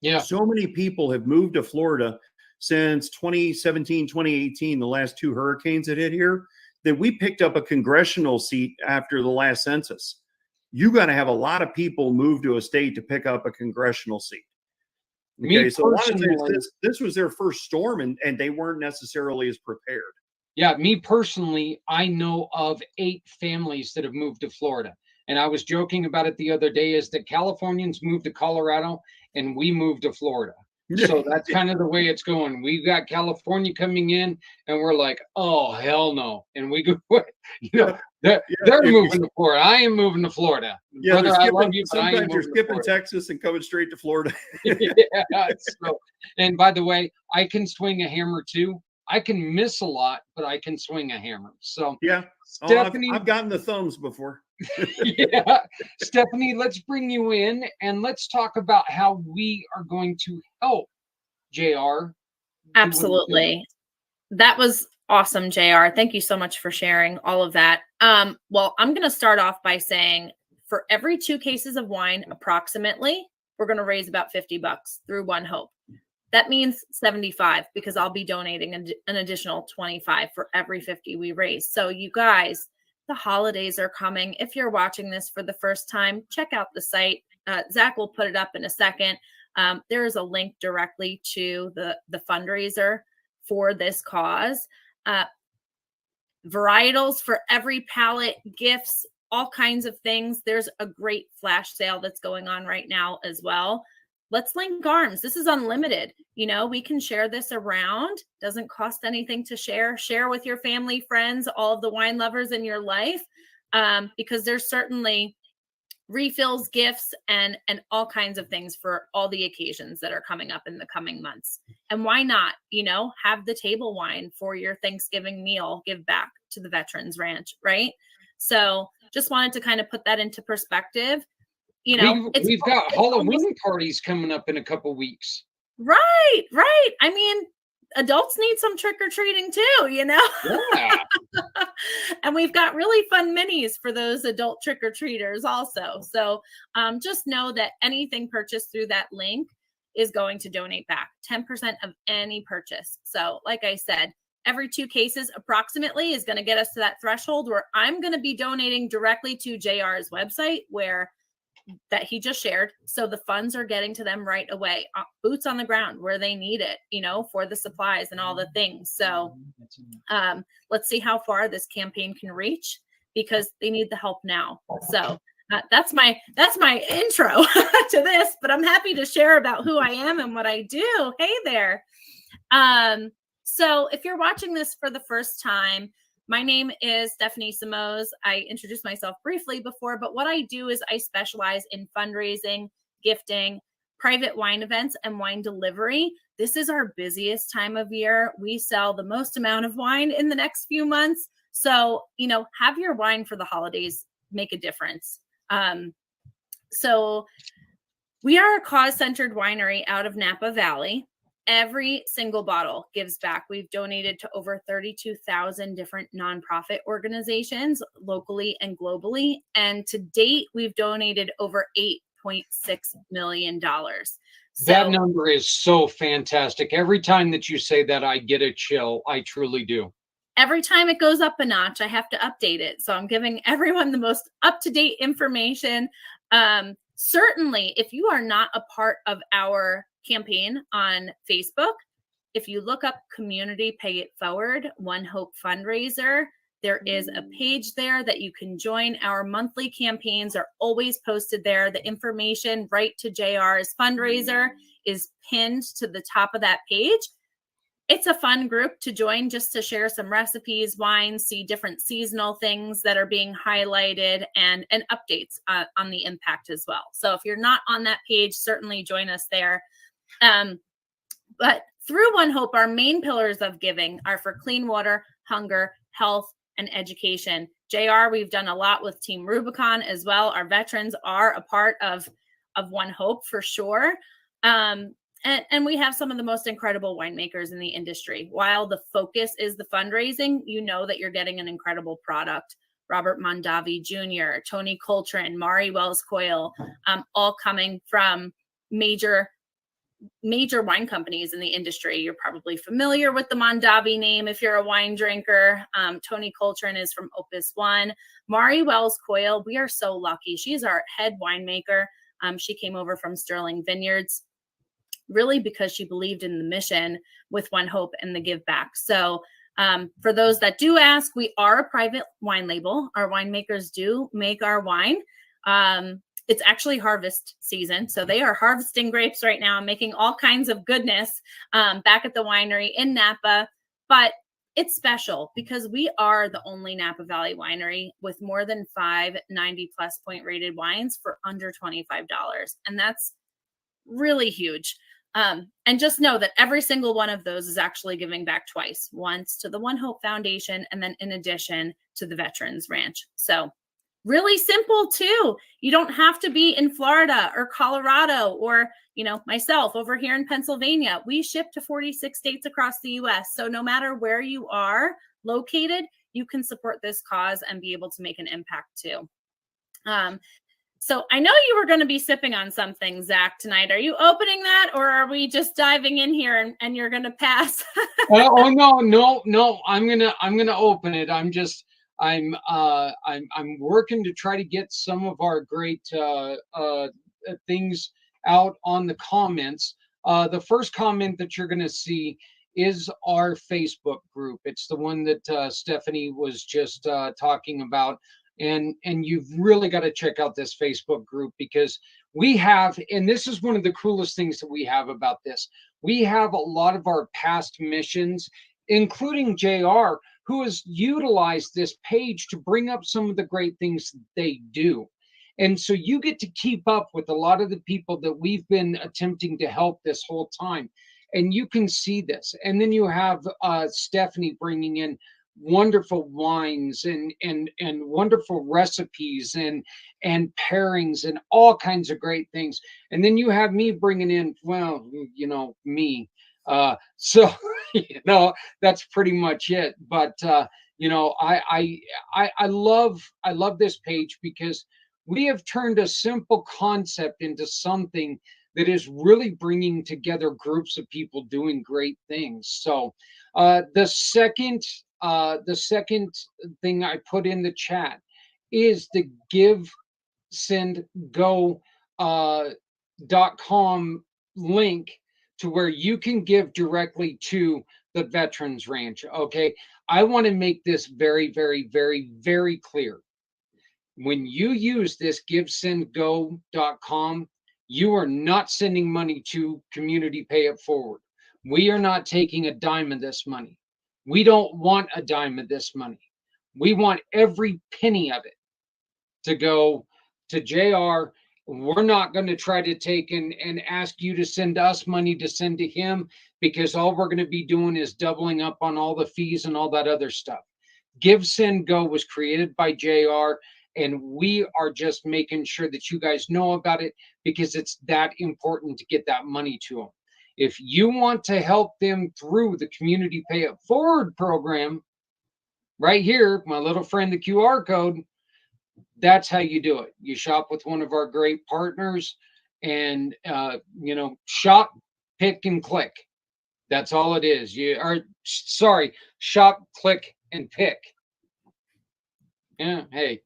Yeah. So many people have moved to Florida since 2017, 2018, the last 2 hurricanes that hit here, that we picked up a congressional seat after the last census. You got to have a lot of people move to a state to pick up a congressional seat. Okay, so a lot of times this was their first storm and they weren't necessarily as prepared. Yeah, me personally, I know of 8 families that have moved to Florida. And I was joking about it the other day, is that Californians moved to Colorado and we moved to Florida. So that's kind of the way it's going. We've got California coming in and we're like, oh, hell no. And we go, they're moving to Florida. I am moving to Florida. Yeah, Brother, I love you, but I am sometimes you're moving to skipping Florida. Texas and coming straight to Florida. Yeah. So, and by the way, I can swing a hammer too. I can miss a lot, but I can swing a hammer. So Yeah. Stephanie, I've gotten the thumbs before. yeah. Stephanie, let's bring you in and let's talk about how we are going to help JR. Absolutely. That was awesome, JR. Thank you so much for sharing all of that. Well, I'm going to start off by saying for every 2 cases of wine, approximately, we're going to raise about $50 through One Hope. That means 75 because I'll be donating an additional 25 for every 50 we raise. So you guys, the holidays are coming. If you're watching this for the first time, check out the site. Zach will put it up in a second. There is a link directly to the fundraiser for this cause. Varietals for every pallet, gifts, all kinds of things. There's a great flash sale that's going on right now as well. Let's link arms. This is unlimited. We can share this around. Doesn't cost anything to share. Share with your family, friends, all of the wine lovers in your life, because there's certainly refills, gifts, and all kinds of things for all the occasions that are coming up in the coming months. And why not, have the table wine for your Thanksgiving meal, give back to the Veterans Ranch, right? So just wanted to kind of put that into perspective. We've got Halloween parties coming up in a couple weeks. Right. I mean, adults need some trick-or-treating too, Yeah. And we've got really fun minis for those adult trick-or-treaters also. So just know that anything purchased through that link is going to donate back 10% of any purchase. So like I said, every 2 cases approximately is going to get us to that threshold where I'm going to be donating directly to JR's website, where that he just shared. So the funds are getting to them right away, boots on the ground where they need it, for the supplies and all the things. So let's see how far this campaign can reach, because they need the help now. So that's my intro to this, but I'm happy to share about who I am and what I do. Hey there. So if you're watching this for the first time, my name is Stephanie Simoes. I introduced myself briefly before, but what I do is I specialize in fundraising, gifting, private wine events, and wine delivery. This is our busiest time of year. We sell the most amount of wine in the next few months. So, have your wine for the holidays make a difference. So we are a cause-centered winery out of Napa Valley. Every single bottle gives back. We've donated to over 32,000 different nonprofit organizations locally and globally. And to date, we've donated over $8.6 million. That number is so fantastic. Every time that you say that, I get a chill. I truly do. Every time it goes up a notch, I have to update it. So I'm giving everyone the most up-to-date information. Certainly, if you are not a part of our campaign on Facebook, if you look up Community Pay It Forward, One Hope Fundraiser, there is a page there that you can join. Our monthly campaigns are always posted there. The information right to JR's fundraiser is pinned to the top of that page. It's a fun group to join, just to share some recipes, wines, see different seasonal things that are being highlighted, and updates on the IMpACT as well. So if you're not on that page, certainly join us there. But through One Hope, our main pillars of giving are for clean water, hunger, health, and education. JR, we've done a lot with Team Rubicon as well. Our veterans are a part of One Hope for sure. And we have some of the most incredible winemakers in the industry. While the focus is the fundraising, that you're getting an incredible product. Robert Mondavi Jr., Tony Coltrane, Mari Wells Coyle, all coming from major wine companies in the industry. You're probably familiar with the Mondavi name if you're a wine drinker. Tony Coltrane is from Opus One. Mari Wells Coyle, we are so lucky. She's our head winemaker. She came over from Sterling Vineyards, really because she believed in the mission with One Hope and the give back. So for those that do ask, we are a private wine label. Our winemakers do make our wine. It's actually harvest season. So they are harvesting grapes right now and making all kinds of goodness back at the winery in Napa. But it's special because we are the only Napa Valley winery with more than 5 90+ point rated wines for under $25. And that's really huge. And just know that every single one of those is actually giving back twice, once to the One Hope Foundation, and then in addition to the Veterans Ranch. So really simple too. You don't have to be in Florida or Colorado or, myself over here in Pennsylvania. We ship to 46 states across the US. So no matter where you are located, you can support this cause and be able to make an impact too. So I know you were going to be sipping on something, Zach, tonight. Are you opening that, or are we just diving in here and you're going to pass? No. I'm gonna open it. I'm working to try to get some of our great things out on the comments. The first comment that you're going to see is our Facebook group. It's the one that Stephanie was just talking about. And you've really got to check out this Facebook group, because we have, and this is one of the coolest things that we have about this, we have a lot of our past missions, including JR, who has utilized this page to bring up some of the great things they do. And so you get to keep up with a lot of the people that we've been attempting to help this whole time. And you can see this. And then you have Stephanie bringing in wonderful wines and wonderful recipes and pairings and all kinds of great things. And then you have me bringing in, me. So that's pretty much it. But I love this page, because we have turned a simple concept into something that is really bringing together groups of people doing great things. So the second thing I put in the chat is the give givesendgo.com link to where you can give directly to the Veterans Ranch. Okay. I want to make this very, very, very, very clear. When you use this givesendgo.com, you are not sending money to Community Pay It Forward. We are not taking a dime of this money. We don't want a dime of this money. We want every penny of it to go to JR. We're not going to try to take and ask you to send us money to send to him, because all we're going to be doing is doubling up on all the fees and all that other stuff. Give, Send, Go was created by JR, and we are just making sure that you guys know about it, because it's that important to get that money to them. If you want to help them through the Community Pay It Forward program, right here, my little friend, the QR code, that's how you do it. You shop with one of our great partners, and shop, pick, and click. That's all it is. Shop, click, and pick. Yeah, hey.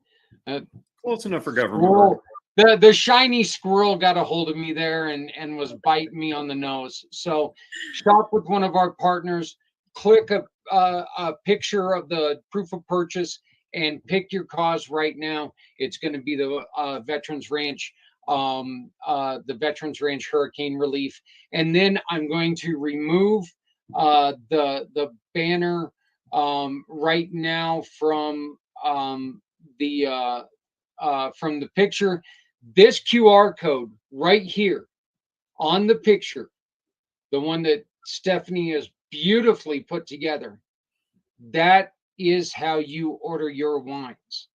Close enough for government. The shiny squirrel got a hold of me there and was biting me on the nose. So shop with one of our partners, click a picture of the proof of purchase, and pick your cause right now. It's going to be the Veterans Ranch, the Veterans Ranch Hurricane Relief. And then I'm going to remove the banner right now from the picture. This QR code right here on the picture, the one that Stephanie has beautifully put together, that is how you order your wines.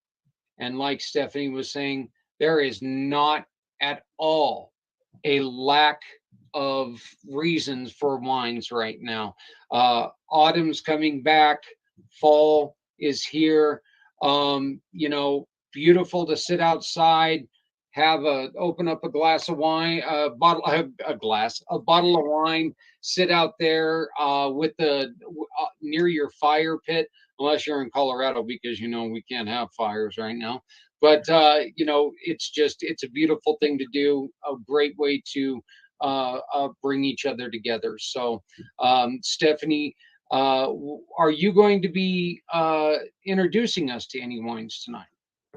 And like Stephanie was saying, there is not at all a lack of reasons for wines right now. Autumn's coming back, fall is here. Beautiful to sit outside, open up a glass of wine, a bottle of wine, sit out there near your fire pit, unless you're in Colorado, because we can't have fires right now. But it's a beautiful thing to do, a great way to bring each other together. So Stephanie, are you going to be introducing us to any wines tonight?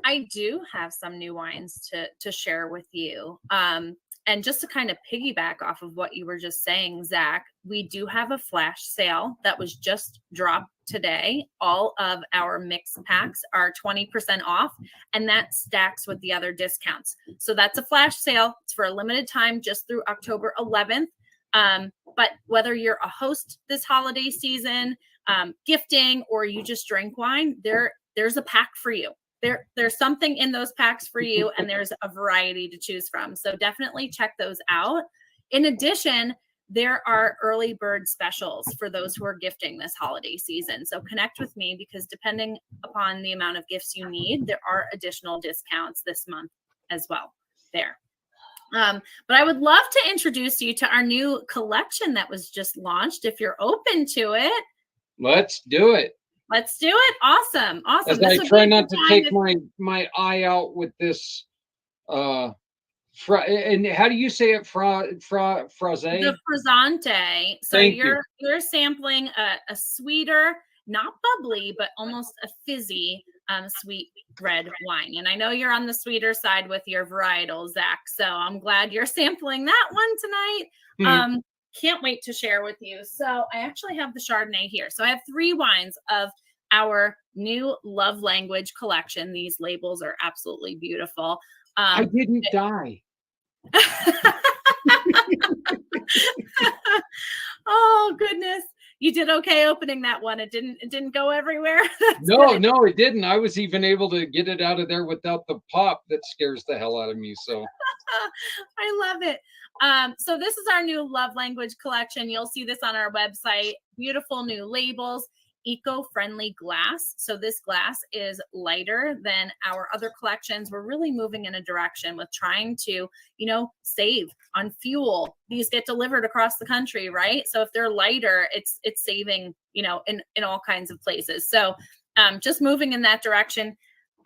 I do have some new wines to share with you. And just to kind of piggyback off of what you were just saying, Zach, we do have a flash sale that was just dropped today. All of our mix packs are 20% off, and that stacks with the other discounts. So that's a flash sale. It's for a limited time, just through October 11th. But whether you're a host this holiday season, gifting, or you just drink wine, there's a pack for you. There's something in those packs for you, and there's a variety to choose from. So definitely check those out. In addition, there are early bird specials for those who are gifting this holiday season. So connect with me, because depending upon the amount of gifts you need, there are additional discounts this month as well there. But I would love to introduce you to our new collection that was just launched, if you're open to it. Let's do it. Let's do it. Awesome. As I try not to take my eye out with this, and how do you say it? Fraise? The Frizzante. So you're sampling a sweeter, not bubbly, but almost a fizzy, sweet red wine. And I know you're on the sweeter side with your varietal, Zach. So I'm glad you're sampling that one tonight. Can't wait to share with you. So I actually have the Chardonnay here. So I have 3 wines of our new love language collection. These labels are absolutely beautiful. I didn't die. Oh goodness. You did okay opening that one. It didn't go everywhere. No, it didn't. I was even able to get it out of there without the pop that scares the hell out of me. So I love it. So this is our new love language collection. You'll see this on our website. Beautiful new labels, eco-friendly glass. So this glass is lighter than our other collections. We're really moving in a direction with trying to, save on fuel. These get delivered across the country, right? So if they're lighter, it's saving, in all kinds of places. So just moving in that direction.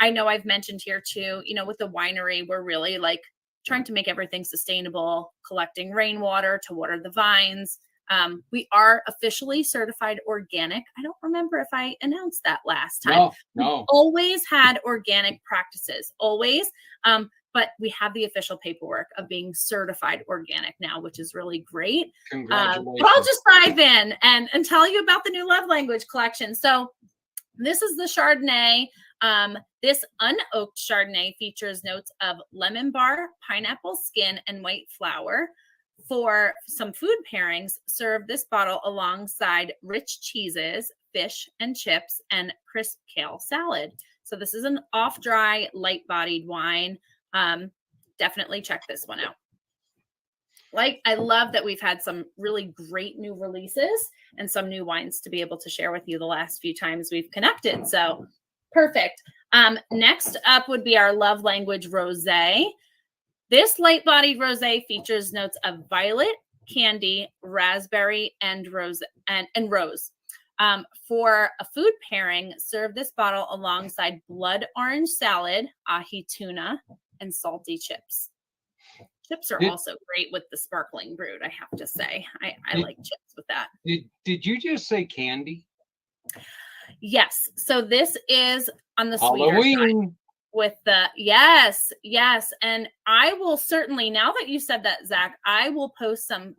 I know I've mentioned here too, you know, with the winery, we're really like trying to make everything sustainable, collecting rainwater to water the vines. We are officially certified organic. I don't remember if I announced that last time. No. We've always had organic practices, always. But we have the official paperwork of being certified organic now, which is really great. Congratulations. But I'll just dive in and tell you about the new love language collection. So this is the Chardonnay. This unoaked Chardonnay features notes of lemon bar, pineapple skin, and white flower. For some food pairings, serve this bottle alongside rich cheeses, fish and chips, and crisp kale salad. So this is an off-dry, light-bodied wine. Definitely check this one out. Like, I love that we've had some really great new releases and some new wines to be able to share with you the last few times we've connected. So perfect. Next up would be our love language rosé. This light-bodied rosé features notes of violet, candy, raspberry, and rose. For a food pairing, serve this bottle alongside blood orange salad, ahi tuna, and salty chips. Chips are also great with the sparkling brewed, I have to say. I like chips with that. Did you just say candy? Yes. So this is on the sweeter side. Halloween. With the yes. And I will certainly, now that you said that, Zach, I will post some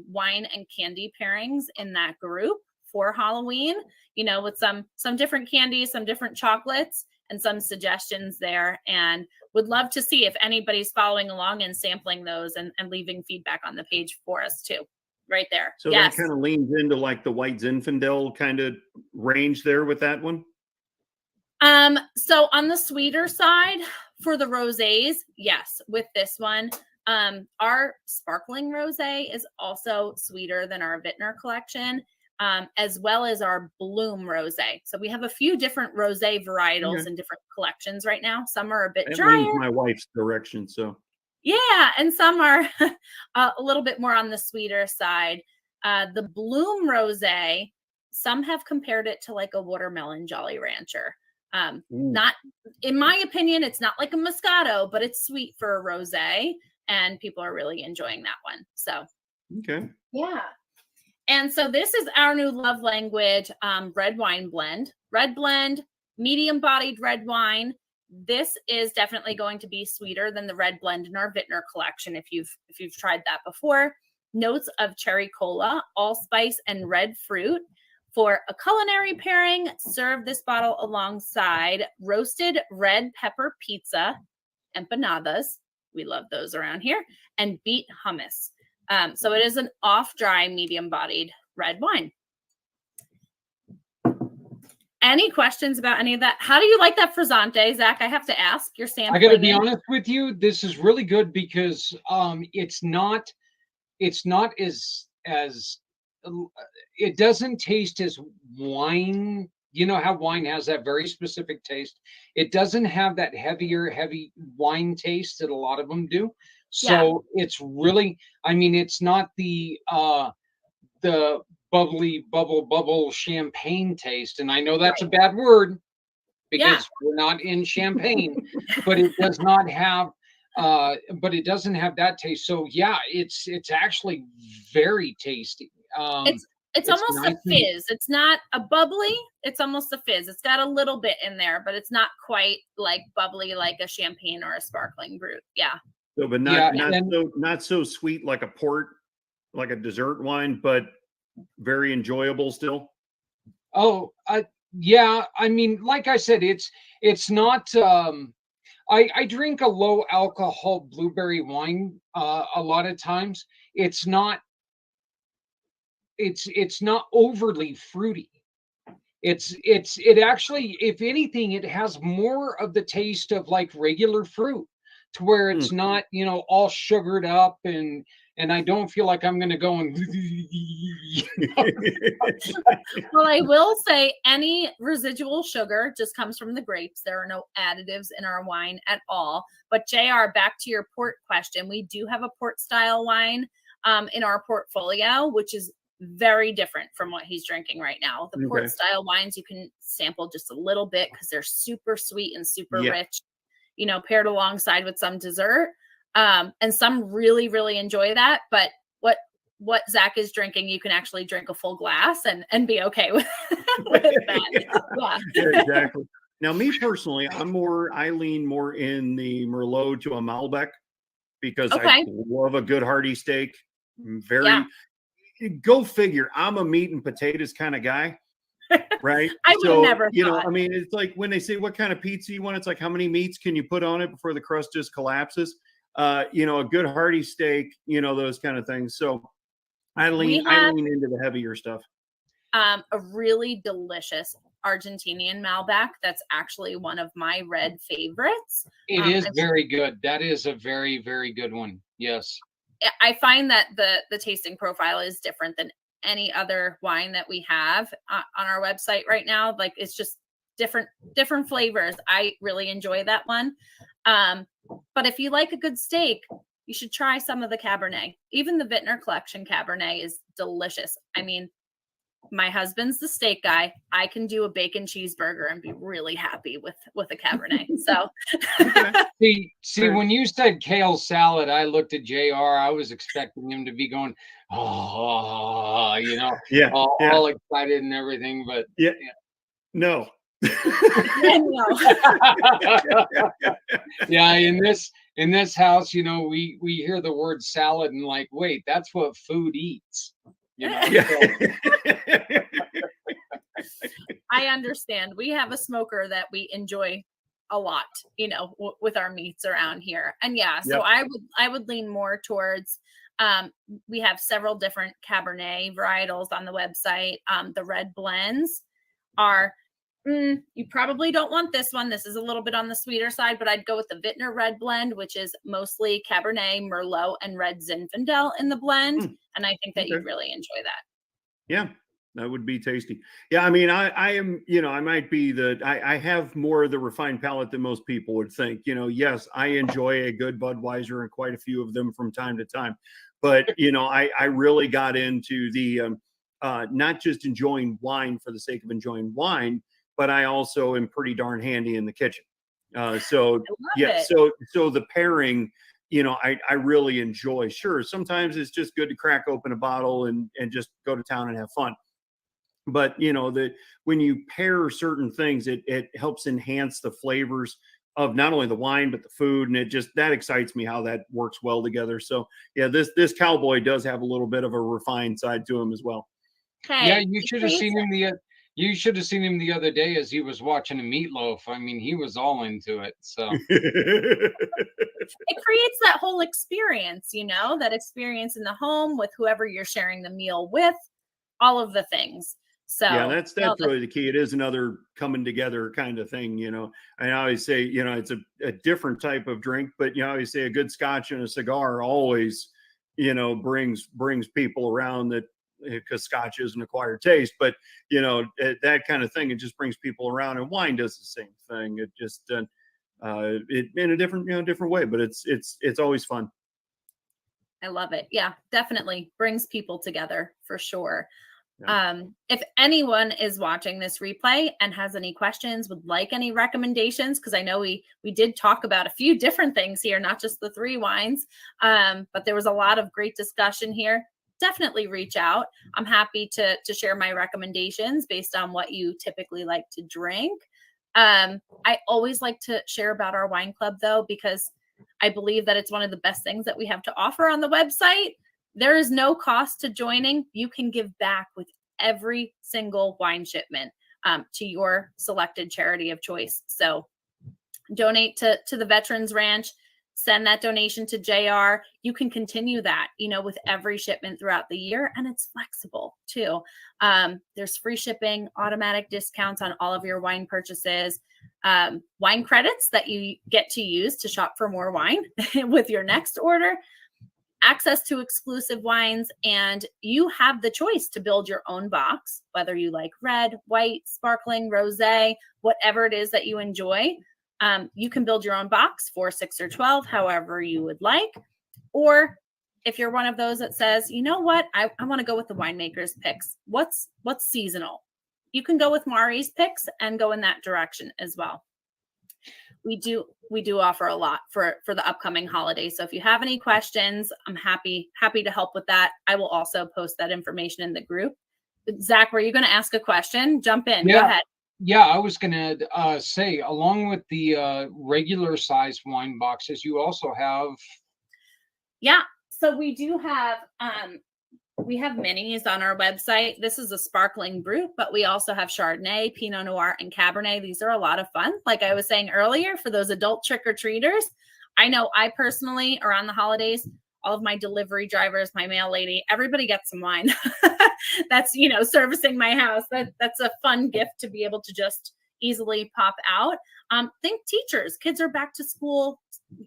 wine and candy pairings in that group for Halloween, you know, with some different candies, some different chocolates, and some suggestions there. And would love to see if anybody's following along and sampling those and leaving feedback on the page for us too. Right there. So that kind of leans into like the White Zinfandel kind of range there with that one. So on the sweeter side for the rosés, yes, with this one, our sparkling rosé is also sweeter than our Vintner collection, as well as our Bloom rosé. So we have a few different rosé varietals in different collections right now. Some are a bit drier. Leans my wife's direction, so. Yeah, and some are a little bit more on the sweeter side. The Bloom rosé, some have compared it to like a watermelon Jolly Rancher. Not, in my opinion, it's not like a Moscato, but it's sweet for a rosé, and people are really enjoying that one. So, okay, yeah. And so this is our new love language red wine blend. Red blend, medium-bodied red wine. This is definitely going to be sweeter than the red blend in our Vintner collection if you've tried that before. Notes of cherry cola, allspice, and red fruit. For a culinary pairing, serve this bottle alongside roasted red pepper pizza, empanadas. We love those around here, and beet hummus. So it is an off-dry, medium-bodied red wine. Any questions about any of that? How do you like that frizzante, Zach? I have to ask. You're sampling. I got to be honest with you. This is really good because it's not as it doesn't taste as wine. You know how wine has that very specific taste. It doesn't have that heavy wine taste that a lot of them do. So it's really, I mean, it's not the bubbly bubble champagne taste. And I know that's a bad word because we're not in Champagne, but it does not have but it doesn't have that taste. So yeah, it's actually very tasty. It's almost nice, a fizz. It's not a bubbly, it's almost a fizz. It's got a little bit in there, but it's not quite like bubbly like a champagne or a sparkling brut. Yeah. So, but not so sweet like a port, like a dessert wine, but very enjoyable still. Oh, yeah. I mean, like I said, it's not. I drink a low alcohol blueberry wine a lot of times. It's not overly fruity. It actually, if anything, it has more of the taste of like regular fruit, to where it's not, all sugared up, and I don't feel like I'm going to go and. Well, I will say any residual sugar just comes from the grapes. There are no additives in our wine at all. But JR, back to your port question, we do have a port style wine in our portfolio, which is very different from what he's drinking right now. The port Okay. style wines, you can sample just a little bit because they're super sweet and super Yeah. rich, paired alongside with some dessert. And some really, really enjoy that. But what Zach is drinking, you can actually drink a full glass and be okay with, with that. Yeah. Yeah, exactly. Now, me personally, I lean more in the Merlot to a Malbec because I Okay. love a good hearty steak. Very, Yeah. go figure. I'm a meat and potatoes kind of guy, right? I would have never thought. I mean, it's like when they say what kind of pizza you want, it's like how many meats can you put on it before the crust just collapses? A good hearty steak, those kind of things. So I lean into the heavier stuff. A really delicious Argentinian Malbec that's actually one of my red favorites. It is very good. That is a very, very good one. Yes. I find that the tasting profile is different than any other wine that we have on our website right now. Like, it's just different flavors. I really enjoy that one. But if you like a good steak, you should try some of the Cabernet. Even the Vintner Collection Cabernet is delicious. I mean, my husband's the steak guy. I can do a bacon cheeseburger and be really happy with a Cabernet. So see, when you said kale salad, I looked at JR. I was expecting him to be going, all excited and everything, but no. Yeah, in this house, we hear the word salad and like, wait, that's what food eats. I understand. We have a smoker that we enjoy a lot, with our meats around here. And so I would lean more towards, we have several different Cabernet varietals on the website. The red blends are, you probably don't want this one. This is a little bit on the sweeter side, but I'd go with the Vintner Red Blend, which is mostly Cabernet, Merlot, and Red Zinfandel in the blend. And I think that you'd really enjoy that. Yeah, that would be tasty. Yeah, I mean, I am, I might be I have more of the refined palate than most people would think. Yes, I enjoy a good Budweiser and quite a few of them from time to time. But, I really got into the not just enjoying wine for the sake of enjoying wine, but I also am pretty darn handy in the kitchen. So the pairing, I really enjoy. Sure, sometimes it's just good to crack open a bottle and just go to town and have fun. But when you pair certain things, it helps enhance the flavors of not only the wine but the food, and that excites me how that works well together. So yeah, this cowboy does have a little bit of a refined side to him as well. Okay. Yeah, you should have seen him You should have seen him the other day as he was watching a meatloaf. I mean, he was all into it. So it creates that whole experience, that experience in the home with whoever you're sharing the meal with, all of the things. So yeah, that's really the key. It is another coming together kind of thing, I always say, it's a different type of drink, but I always say a good scotch and a cigar always, brings people around, that because scotch is an acquired taste, but that kind of thing, it just brings people around, and wine does the same thing. It just it in a different way, but it's always fun. I love it. Yeah, definitely brings people together for sure. Yeah. If anyone is watching this replay and has any questions, would like any recommendations, because I know we did talk about a few different things here, not just the 3 wines, but there was a lot of great discussion here. Definitely reach out. I'm happy to share my recommendations based on what you typically like to drink. I always like to share about our wine club, though, because I believe that it's one of the best things that we have to offer on the website. There is no cost to joining. You can give back with every single wine shipment to your selected charity of choice. So donate to the Veterans Ranch, send that donation to JR. You can continue that, with every shipment throughout the year, and it's flexible too. There's free shipping, automatic discounts on all of your wine purchases, wine credits that you get to use to shop for more wine with your next order, access to exclusive wines, and you have the choice to build your own box, whether you like red, white, sparkling, rosé, whatever it is that you enjoy. You can build your own box, 4, 6, or 12, however you would like. Or if you're one of those that says, you know what, I want to go with the winemaker's picks. What's seasonal? You can go with Mari's picks and go in that direction as well. We do offer a lot for the upcoming holidays. So if you have any questions, I'm happy to help with that. I will also post that information in the group. Zach, were you going to ask a question? Jump in. Go ahead. Yeah, I was going to say, along with the regular size wine boxes, you also have. Yeah, so we do have minis on our website. This is a sparkling brut, but we also have Chardonnay, Pinot Noir, and Cabernet. These are a lot of fun. Like I was saying earlier, for those adult trick-or-treaters, I know I personally, around the holidays, all of my delivery drivers, my mail lady, everybody gets some wine. That's, servicing my house. That's a fun gift to be able to just easily pop out. Think teachers, kids are back to school.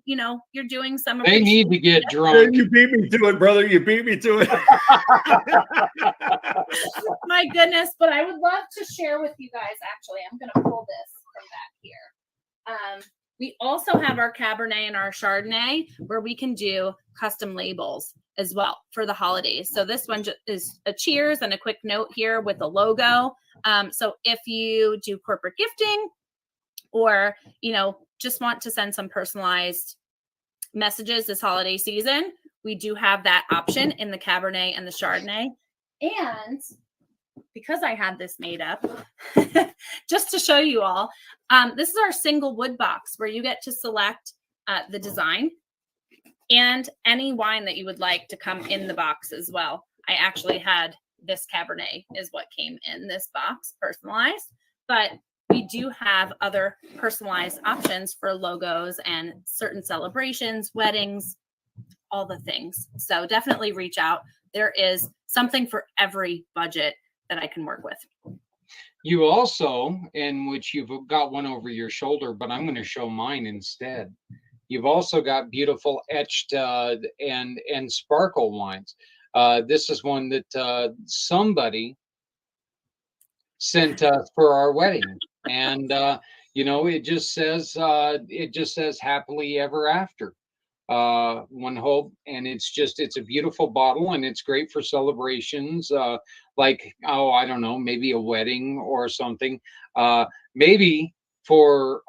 You're doing some. They need to get drunk. Hey, you beat me to it, brother. You beat me to it. My goodness, but I would love to share with you guys. Actually, I'm going to pull this from back here. We also have our Cabernet and our Chardonnay where we can do custom labels as well for the holidays. So this one is a cheers and a quick note here with a logo. So if you do corporate gifting or, just want to send some personalized messages this holiday season, we do have that option in the Cabernet and the Chardonnay. And because I had this made up, just to show you all, this is our single wood box where you get to select the design and any wine that you would like to come in the box as well. I actually had this Cabernet is what came in this box, personalized, but we do have other personalized options for logos and certain celebrations, weddings, all the things. So definitely reach out. There is something for every budget that I can work with. You also, in which you've got one over your shoulder, but I'm going to show mine instead. You've also got beautiful etched and sparkle wines. This is one that somebody sent us for our wedding, and it just says happily ever after. One hope, and it's a beautiful bottle, and it's great for celebrations, like, I don't know, maybe a wedding or something, maybe for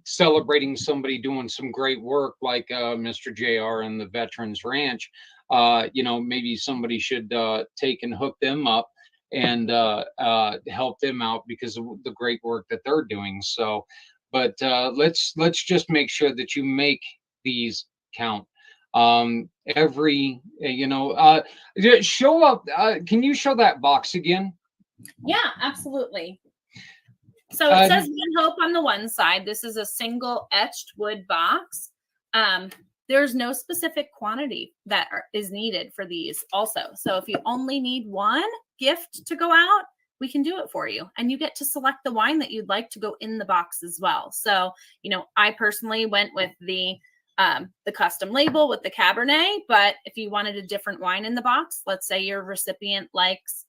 celebrating somebody doing some great work, like Mr. JR and the Veterans Ranch. Maybe somebody should take and hook them up and help them out because of the great work that they're doing. So, but let's just make sure that you make these count. Show up. Can you show that box again? Yeah, absolutely. So it says One Hope on the one side. This is a single etched wood box. There's no specific quantity that is needed for these also. So if you only need one gift to go out, we can do it for you. And you get to select the wine that you'd like to go in the box as well. So, I personally went with the custom label with the Cabernet, but if you wanted a different wine in the box, let's say your recipient likes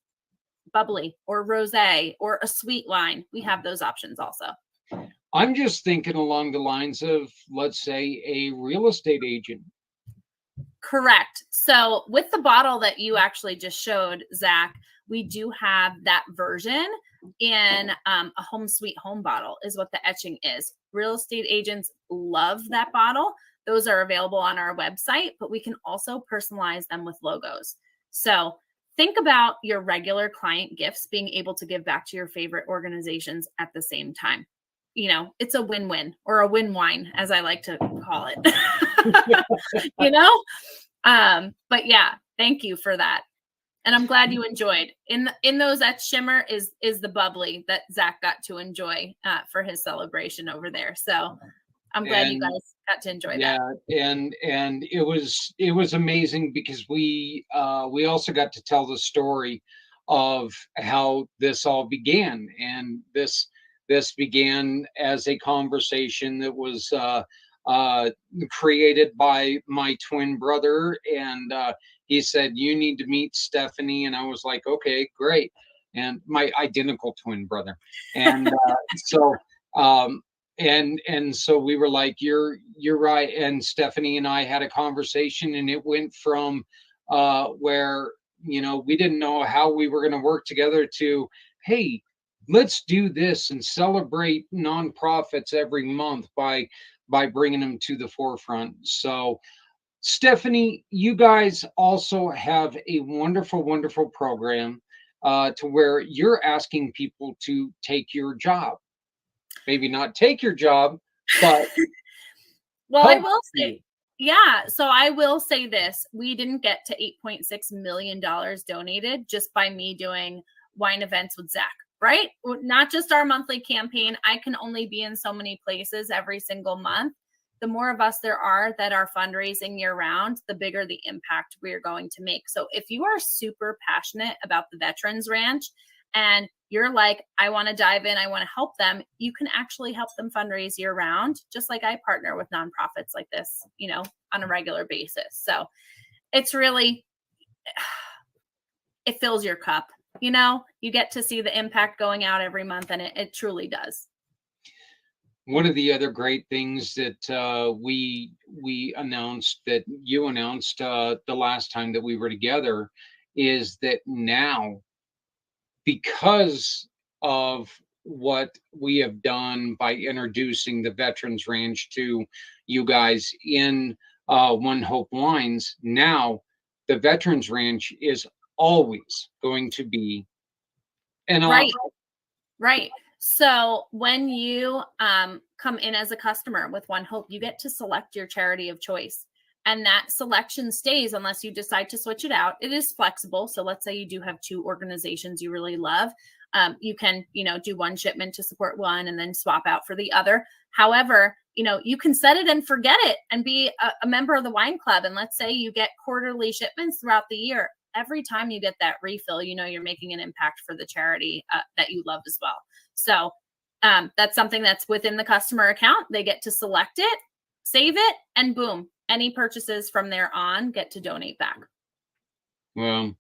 bubbly or rosé or a sweet wine, we have those options also. I'm just thinking along the lines of, let's say, a real estate agent. Correct. So with the bottle that you actually just showed, Zach, we do have that version in a home sweet home bottle is what the etching is. Real estate agents love that bottle. Those are available on our website, but we can also personalize them with logos. So think about your regular client gifts being able to give back to your favorite organizations at the same time. It's a win-win, or a win-wine, as I like to call it. But yeah, thank you for that. And I'm glad you enjoyed. In those etched shimmer is the bubbly that Zach got to enjoy for his celebration over there. So I'm glad you guys got to enjoy that. Yeah, and it was amazing because we also got to tell the story of how this all began, and this began as a conversation that was created by my twin brother, and he said, "You need to meet Stephanie," and I was like, "Okay, great." And my identical twin brother, and and so we were like, you're right. And Stephanie and I had a conversation, and it went from where, you know, we didn't know how we were going to work together to, hey, let's do this and celebrate nonprofits every month by bringing them to the forefront. So Stephanie, you guys also have a wonderful, wonderful program to where you're asking people to take your job. Maybe not take your job, but Well, I help will you. say, yeah. So I will say this: we didn't get to $8.6 million donated just by me doing wine events with Zach, right? Not just our monthly campaign. I can only be in so many places every single month. The more of us there are that are fundraising year round, the bigger the impact we're going to make. So if you are super passionate about the Veterans Ranch and you're like, I want to dive in, I want to help them, you can actually help them fundraise year round, just like I partner with nonprofits like this, you know, on a regular basis. So it's really, it fills your cup, you know, you get to see the impact going out every month, and it truly does. One of the other great things that we announced, that you announced the last time that we were together, is that now, because of what we have done by introducing the Veterans Ranch to you guys in One Hope Wines, now the Veterans Ranch is always going to be an Right. option. Right. So when you come in as a customer with One Hope, you get to select your charity of choice. And that selection stays unless you decide to switch it out. It is flexible. So let's say you do have two organizations you really love. You can, you know, do one shipment to support one and then swap out for the other. However, you know, you can set it and forget it and be a member of the wine club. And let's say you get quarterly shipments throughout the year. Every time you get that refill, you know, you're making an impact for the charity that you love as well. So that's something that's within the customer account. They get to select it, save it, and boom, any purchases from there on get to donate back. Well,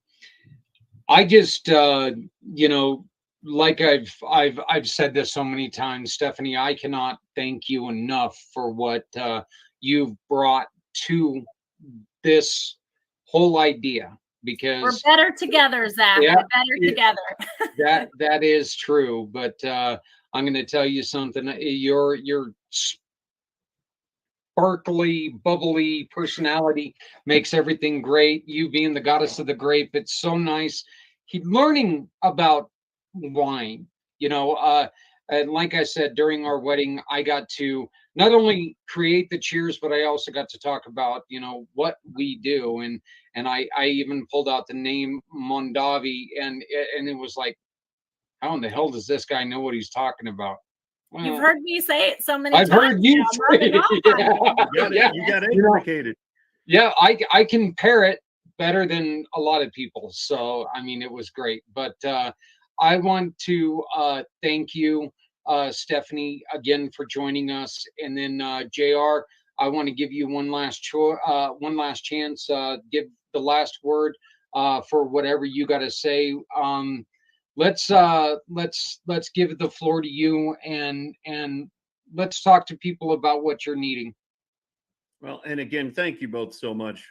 I just, you know, like I've said this so many times, Stephanie, I cannot thank you enough for what you've brought to this whole idea, because we're better together, Zach. Yeah, We're better together. that is true. But I'm going to tell you something. Your sparkly, bubbly personality makes everything great. You being the goddess of the grape, it's so nice. Learning about wine, you know, and like I said, during our wedding, I got to not only create the cheers, but I also got to talk about, you know, what we do. And I even pulled out the name Mondavi, and it was like, how in the hell does this guy know what he's talking about? Well, You've heard me say it so many I've times. heard you now, say rub it off. You got educated. Yeah, I can pair it better than a lot of people. So, I mean, it was great. But I want to thank you, Stephanie, again for joining us. And then JR, I want to give you one last chance. Give the last word for whatever you got to say. Let's give the floor to you, and let's talk to people about what you're needing. Well, and again, thank you both so much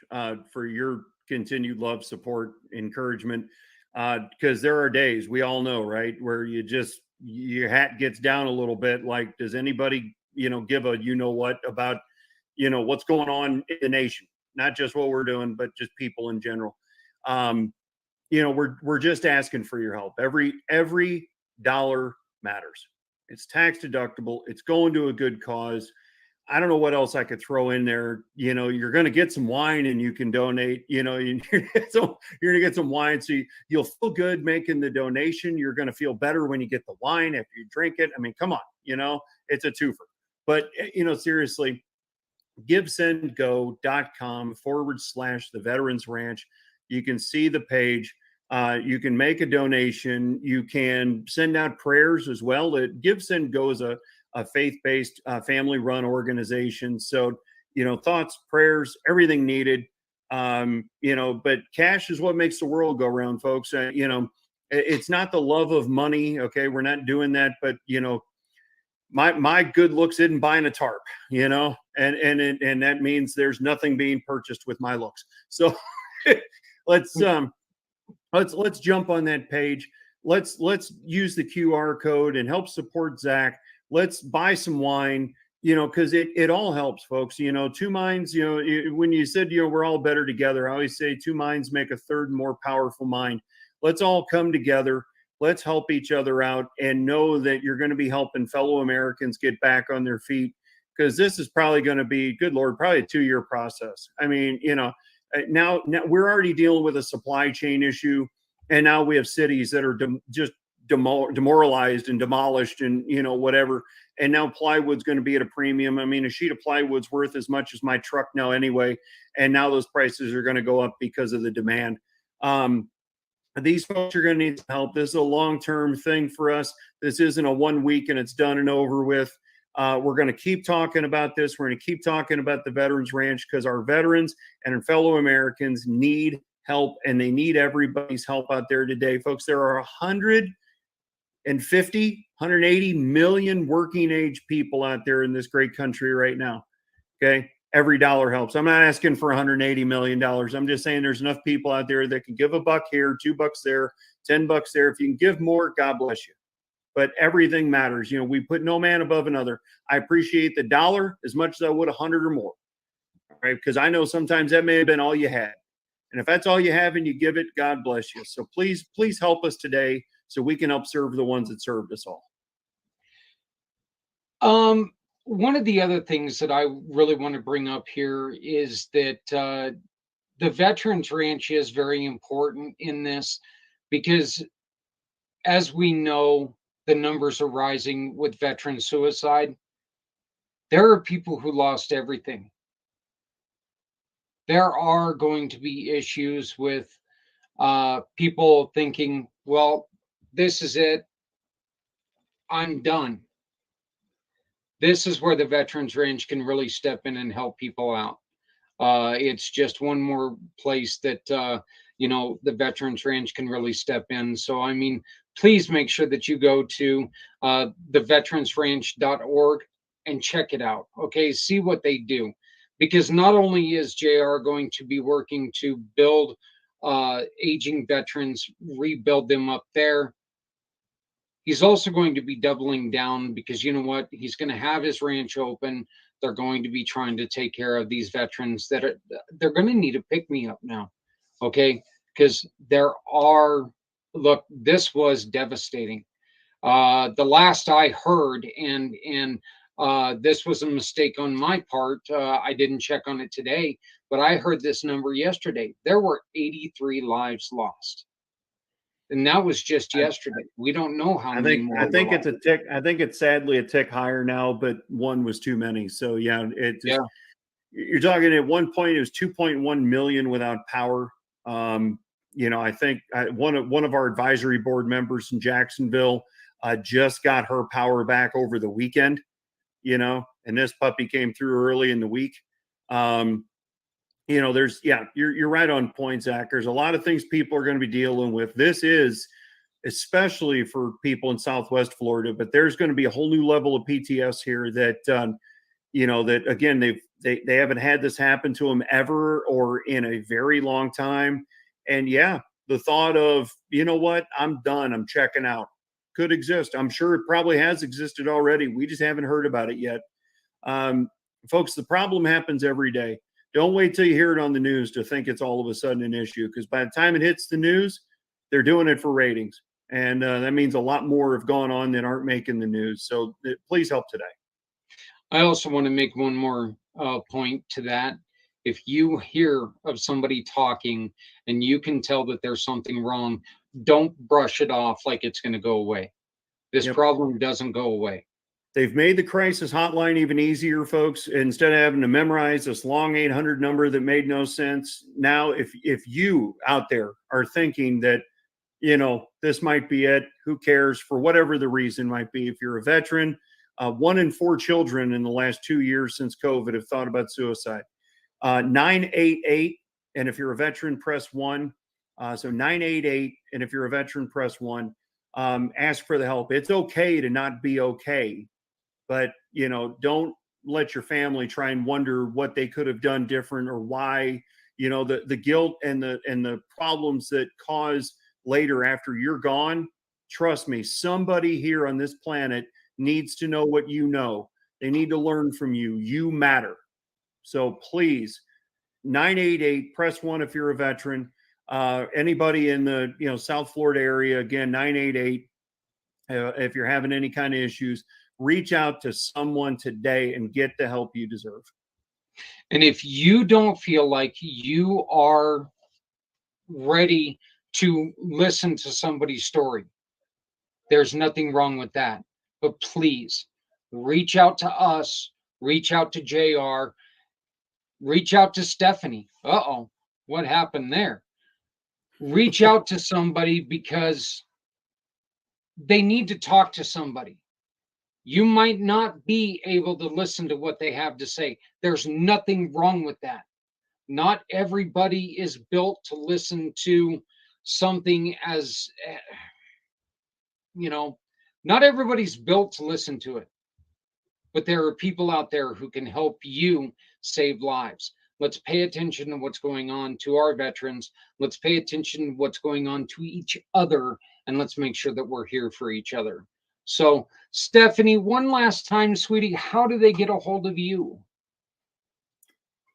for your continued love, support, encouragement. Because there are days, we all know, right, where your hat gets down a little bit. Like, does anybody, you know, give a you know what about, you know, what's going on in the nation? Not just what we're doing, but just people in general. You know, we're just asking for your help. Every dollar matters. It's tax deductible. It's going to a good cause. I don't know what else I could throw in there. You know, you're going to get some wine and you can donate, you know, you're going to get some wine. So you'll feel good making the donation. You're going to feel better when you get the wine after you drink it. I mean, come on, you know, it's a twofer. But, you know, seriously, givesendgo.com/the Veterans Ranch. You can see the page. You can make a donation. You can send out prayers as well. Give Send Go is a faith-based, family-run organization. So, you know, thoughts, prayers, everything needed. You know, but cash is what makes the world go round, folks. You know, it's not the love of money. Okay, we're not doing that. But, you know, my good looks isn't buying a tarp, you know, and that means there's nothing being purchased with my looks. So let's jump on that page. Let's use the QR code and help support Zach. Let's buy some wine, you know, because it all helps, folks. You know, two minds, you know, when you said, you know, we're all better together, I always say two minds make a third more powerful mind. Let's all come together. Let's help each other out and know that you're going to be helping fellow Americans get back on their feet, because this is probably going to be, good Lord, probably a 2-year process. I mean, you know, now we're already dealing with a supply chain issue, and now we have cities that are just demoralized and demolished and, you know, whatever. And now plywood's going to be at a premium. I mean, a sheet of plywood's worth as much as my truck now anyway. And now those prices are going to go up because of the demand. These folks are going to need some help. This is a long-term thing for us. This isn't a 1 week and it's done and over with. We're going to keep talking about this. We're going to keep talking about the Veterans Ranch, because our veterans and our fellow Americans need help, and they need everybody's help out there today. Folks, there are 180 million working age people out there in this great country right now. Okay. Every dollar helps. I'm not asking for $180 million. I'm just saying there's enough people out there that can give $1 here, $2 there, $10 there. If you can give more, God bless you. But everything matters. You know, we put no man above another. I appreciate the dollar as much as I would 100 or more. Right? Because I know sometimes that may have been all you had. And if that's all you have and you give it, God bless you. So please help us today so we can help serve the ones that served us all. One of the other things that I really want to bring up here is that the Veterans Ranch is very important in this, because as we know, the numbers are rising with veteran suicide. There are people who lost everything. There are going to be issues with people thinking, well, this is it. I'm done. This is where the Veterans Ranch can really step in and help people out. It's just one more place that, you know, the Veterans Ranch can really step in. So, I mean, please make sure that you go to theveteransranch.org and check it out. Okay, see what they do. Because not only is JR going to be working to build aging veterans, rebuild them up there, he's also going to be doubling down, because you know what? He's going to have his ranch open. They're going to be trying to take care of these veterans they're going to need a pick-me-up now. Okay. Because look, this was devastating. The last I heard, and this was a mistake on my part. I didn't check on it today, but I heard this number yesterday. There were 83 lives lost. And that was just yesterday. We don't know how many more. I think it's a tick. I think it's sadly a tick higher now, but one was too many. So yeah, you're talking at one point it was 2.1 million without power. You know, I think one of our advisory board members in Jacksonville just got her power back over the weekend. You know, and this puppy came through early in the week. You know, you're right on point, Zach. There's a lot of things people are going to be dealing with. This is especially for people in Southwest Florida, but there's going to be a whole new level of PTS here that, you know, that again, they haven't had this happen to them ever or in a very long time. And yeah, the thought of, you know what, I'm done, I'm checking out, could exist. I'm sure it probably has existed already. We just haven't heard about it yet. Folks, the problem happens every day. Don't wait till you hear it on the news to think it's all of a sudden an issue, because by the time it hits the news, they're doing it for ratings. And that means a lot more have gone on that aren't making the news. So please help today. I also want to make one more point to that. If you hear of somebody talking and you can tell that there's something wrong, don't brush it off like it's going to go away. This problem doesn't go away. They've made the crisis hotline even easier, folks. Instead of having to memorize this long 800 number that made no sense. Now, if you out there are thinking that, you know, this might be it, who cares, for whatever the reason might be. If you're a veteran, 1 in 4 children in the last 2 years since COVID have thought about suicide. 988, and if you're a veteran, press 1. So 988, and if you're a veteran, press 1. Ask for the help. It's okay to not be okay. but don't let your family try and wonder what they could have done different or why, the guilt and the problems that cause later after you're gone. Trust me, somebody here on this planet needs to know what you know. They need to learn from you. You matter. So please, 988, press 1 if you're a veteran. Anybody in the South Florida area, again, 988. If you're having any kind of issues, reach out to someone today and get the help you deserve. And if you don't feel like you are ready to listen to somebody's story, there's nothing wrong with that. But please reach out to us, reach out to JR, reach out to Stephanie. Uh-oh, what happened there? Reach out to somebody because they need to talk to somebody. You might not be able to listen to what they have to say. There's nothing wrong with that. Not everybody is built to listen to something as, not everybody's built to listen to it. But there are people out there who can help you save lives. Let's pay attention to what's going on to our veterans. Let's pay attention to what's going on to each other. And let's make sure that we're here for each other. So, Stephanie, one last time, sweetie, how do they get a hold of you?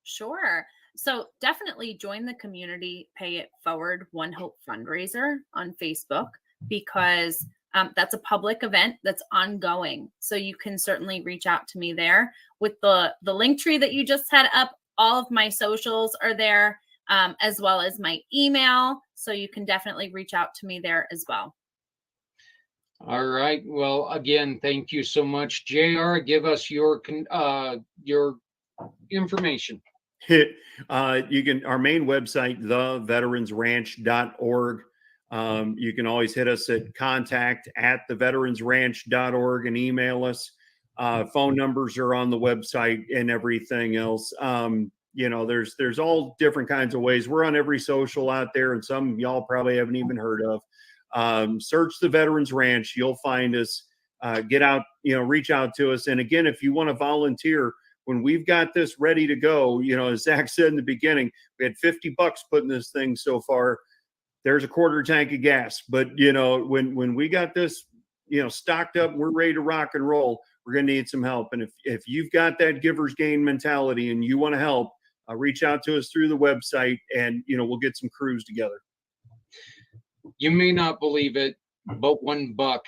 Sure. So definitely join the Community Pay It Forward One Hope fundraiser on Facebook, because that's a public event that's ongoing. So you can certainly reach out to me there with the link tree that you just had up. All of my socials are there, as well as my email. So you can definitely reach out to me there as well. All right. Well, again, thank you so much. JR, give us your information. You can, our main website, theveteransranch.org. You can always hit us at contact@theveteransranch.org and email us. Phone numbers are on the website and everything else. There's all different kinds of ways. We're on every social out there, and some y'all probably haven't even heard of. Search the Veterans Ranch. You'll find us. Get out, reach out to us. And again, if you want to volunteer, when we've got this ready to go, as Zach said in the beginning, we had $50 put in this thing so far. There's a quarter tank of gas. But, when we got this, stocked up and we're ready to rock and roll, we're going to need some help. And if you've got that giver's gain mentality and you want to help, reach out to us through the website, and, we'll get some crews together. You may not believe it, but $1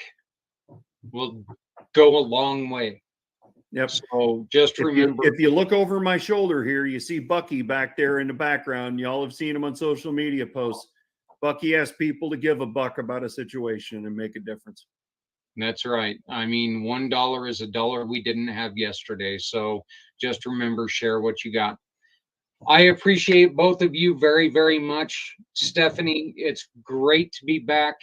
will go a long way. Yep. So just remember, if you look over my shoulder here, you see Bucky back there in the background. Y'all have seen him on social media posts. Bucky asks people to give $1 about a situation and make a difference. That's right. I mean, $1 is a dollar we didn't have yesterday. So just remember, share what you got. I appreciate both of you very, very much. Stephanie, it's great to be back.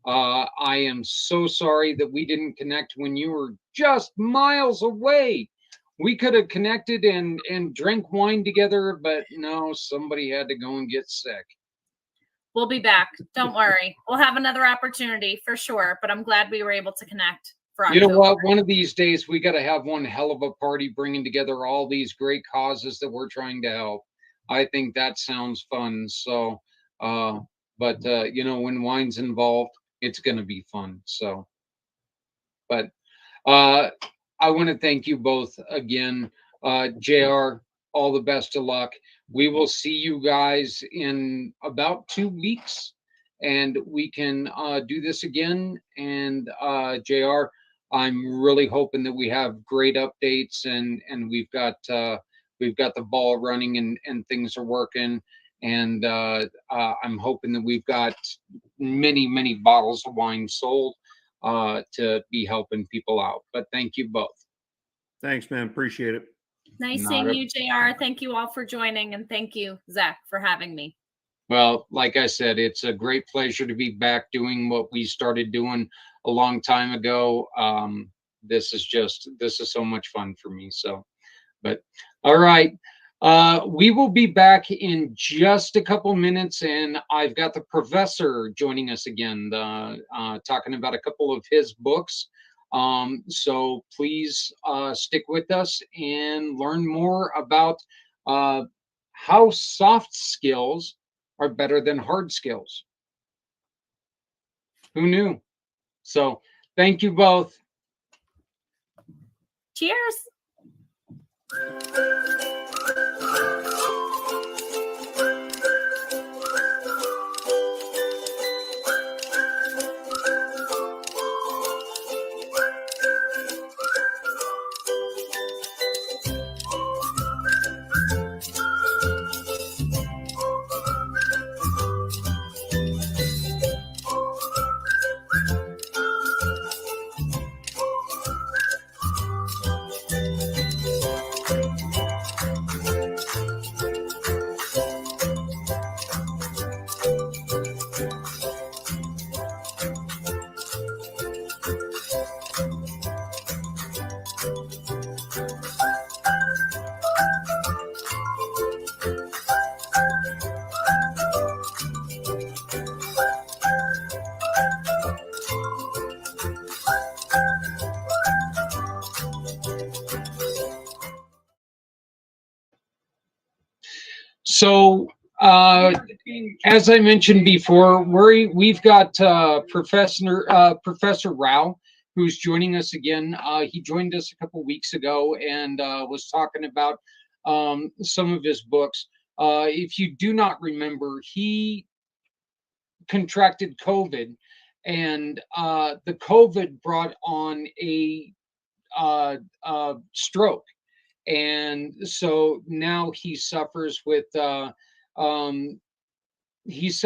I am so sorry that we didn't connect when you were just miles away. We could have connected and drank wine together, but no, somebody had to go and get sick. We'll be back. Don't worry. We'll have another opportunity for sure, but I'm glad we were able to connect. You know what? One of these days, we got to have one hell of a party bringing together all these great causes that we're trying to help. I think that sounds fun. So, but when wine's involved, it's going to be fun. So, but I want to thank you both again. JR, all the best of luck. We will see you guys in about 2 weeks, and we can do this again. And JR, I'm really hoping that we have great updates and we've got the ball running and things are working. And I'm hoping that we've got many, many bottles of wine sold to be helping people out. But thank you both. Thanks, man. Appreciate it. Nice seeing you, JR. Thank you all for joining. And thank you, Zach, for having me. Well, like I said, it's a great pleasure to be back doing what we started doing a long time ago. This is so much fun for me. So, but all right. We will be back in just a couple minutes, and I've got the professor joining us again, talking about a couple of his books. So please stick with us and learn more about how soft skills are better than hard skills. Who knew? So thank you both. Cheers. So, as I mentioned before, we've got Professor Rao, who's joining us again. He joined us a couple weeks ago and was talking about some of his books. If you do not remember, he contracted COVID, and the COVID brought on a stroke. And so now he suffers with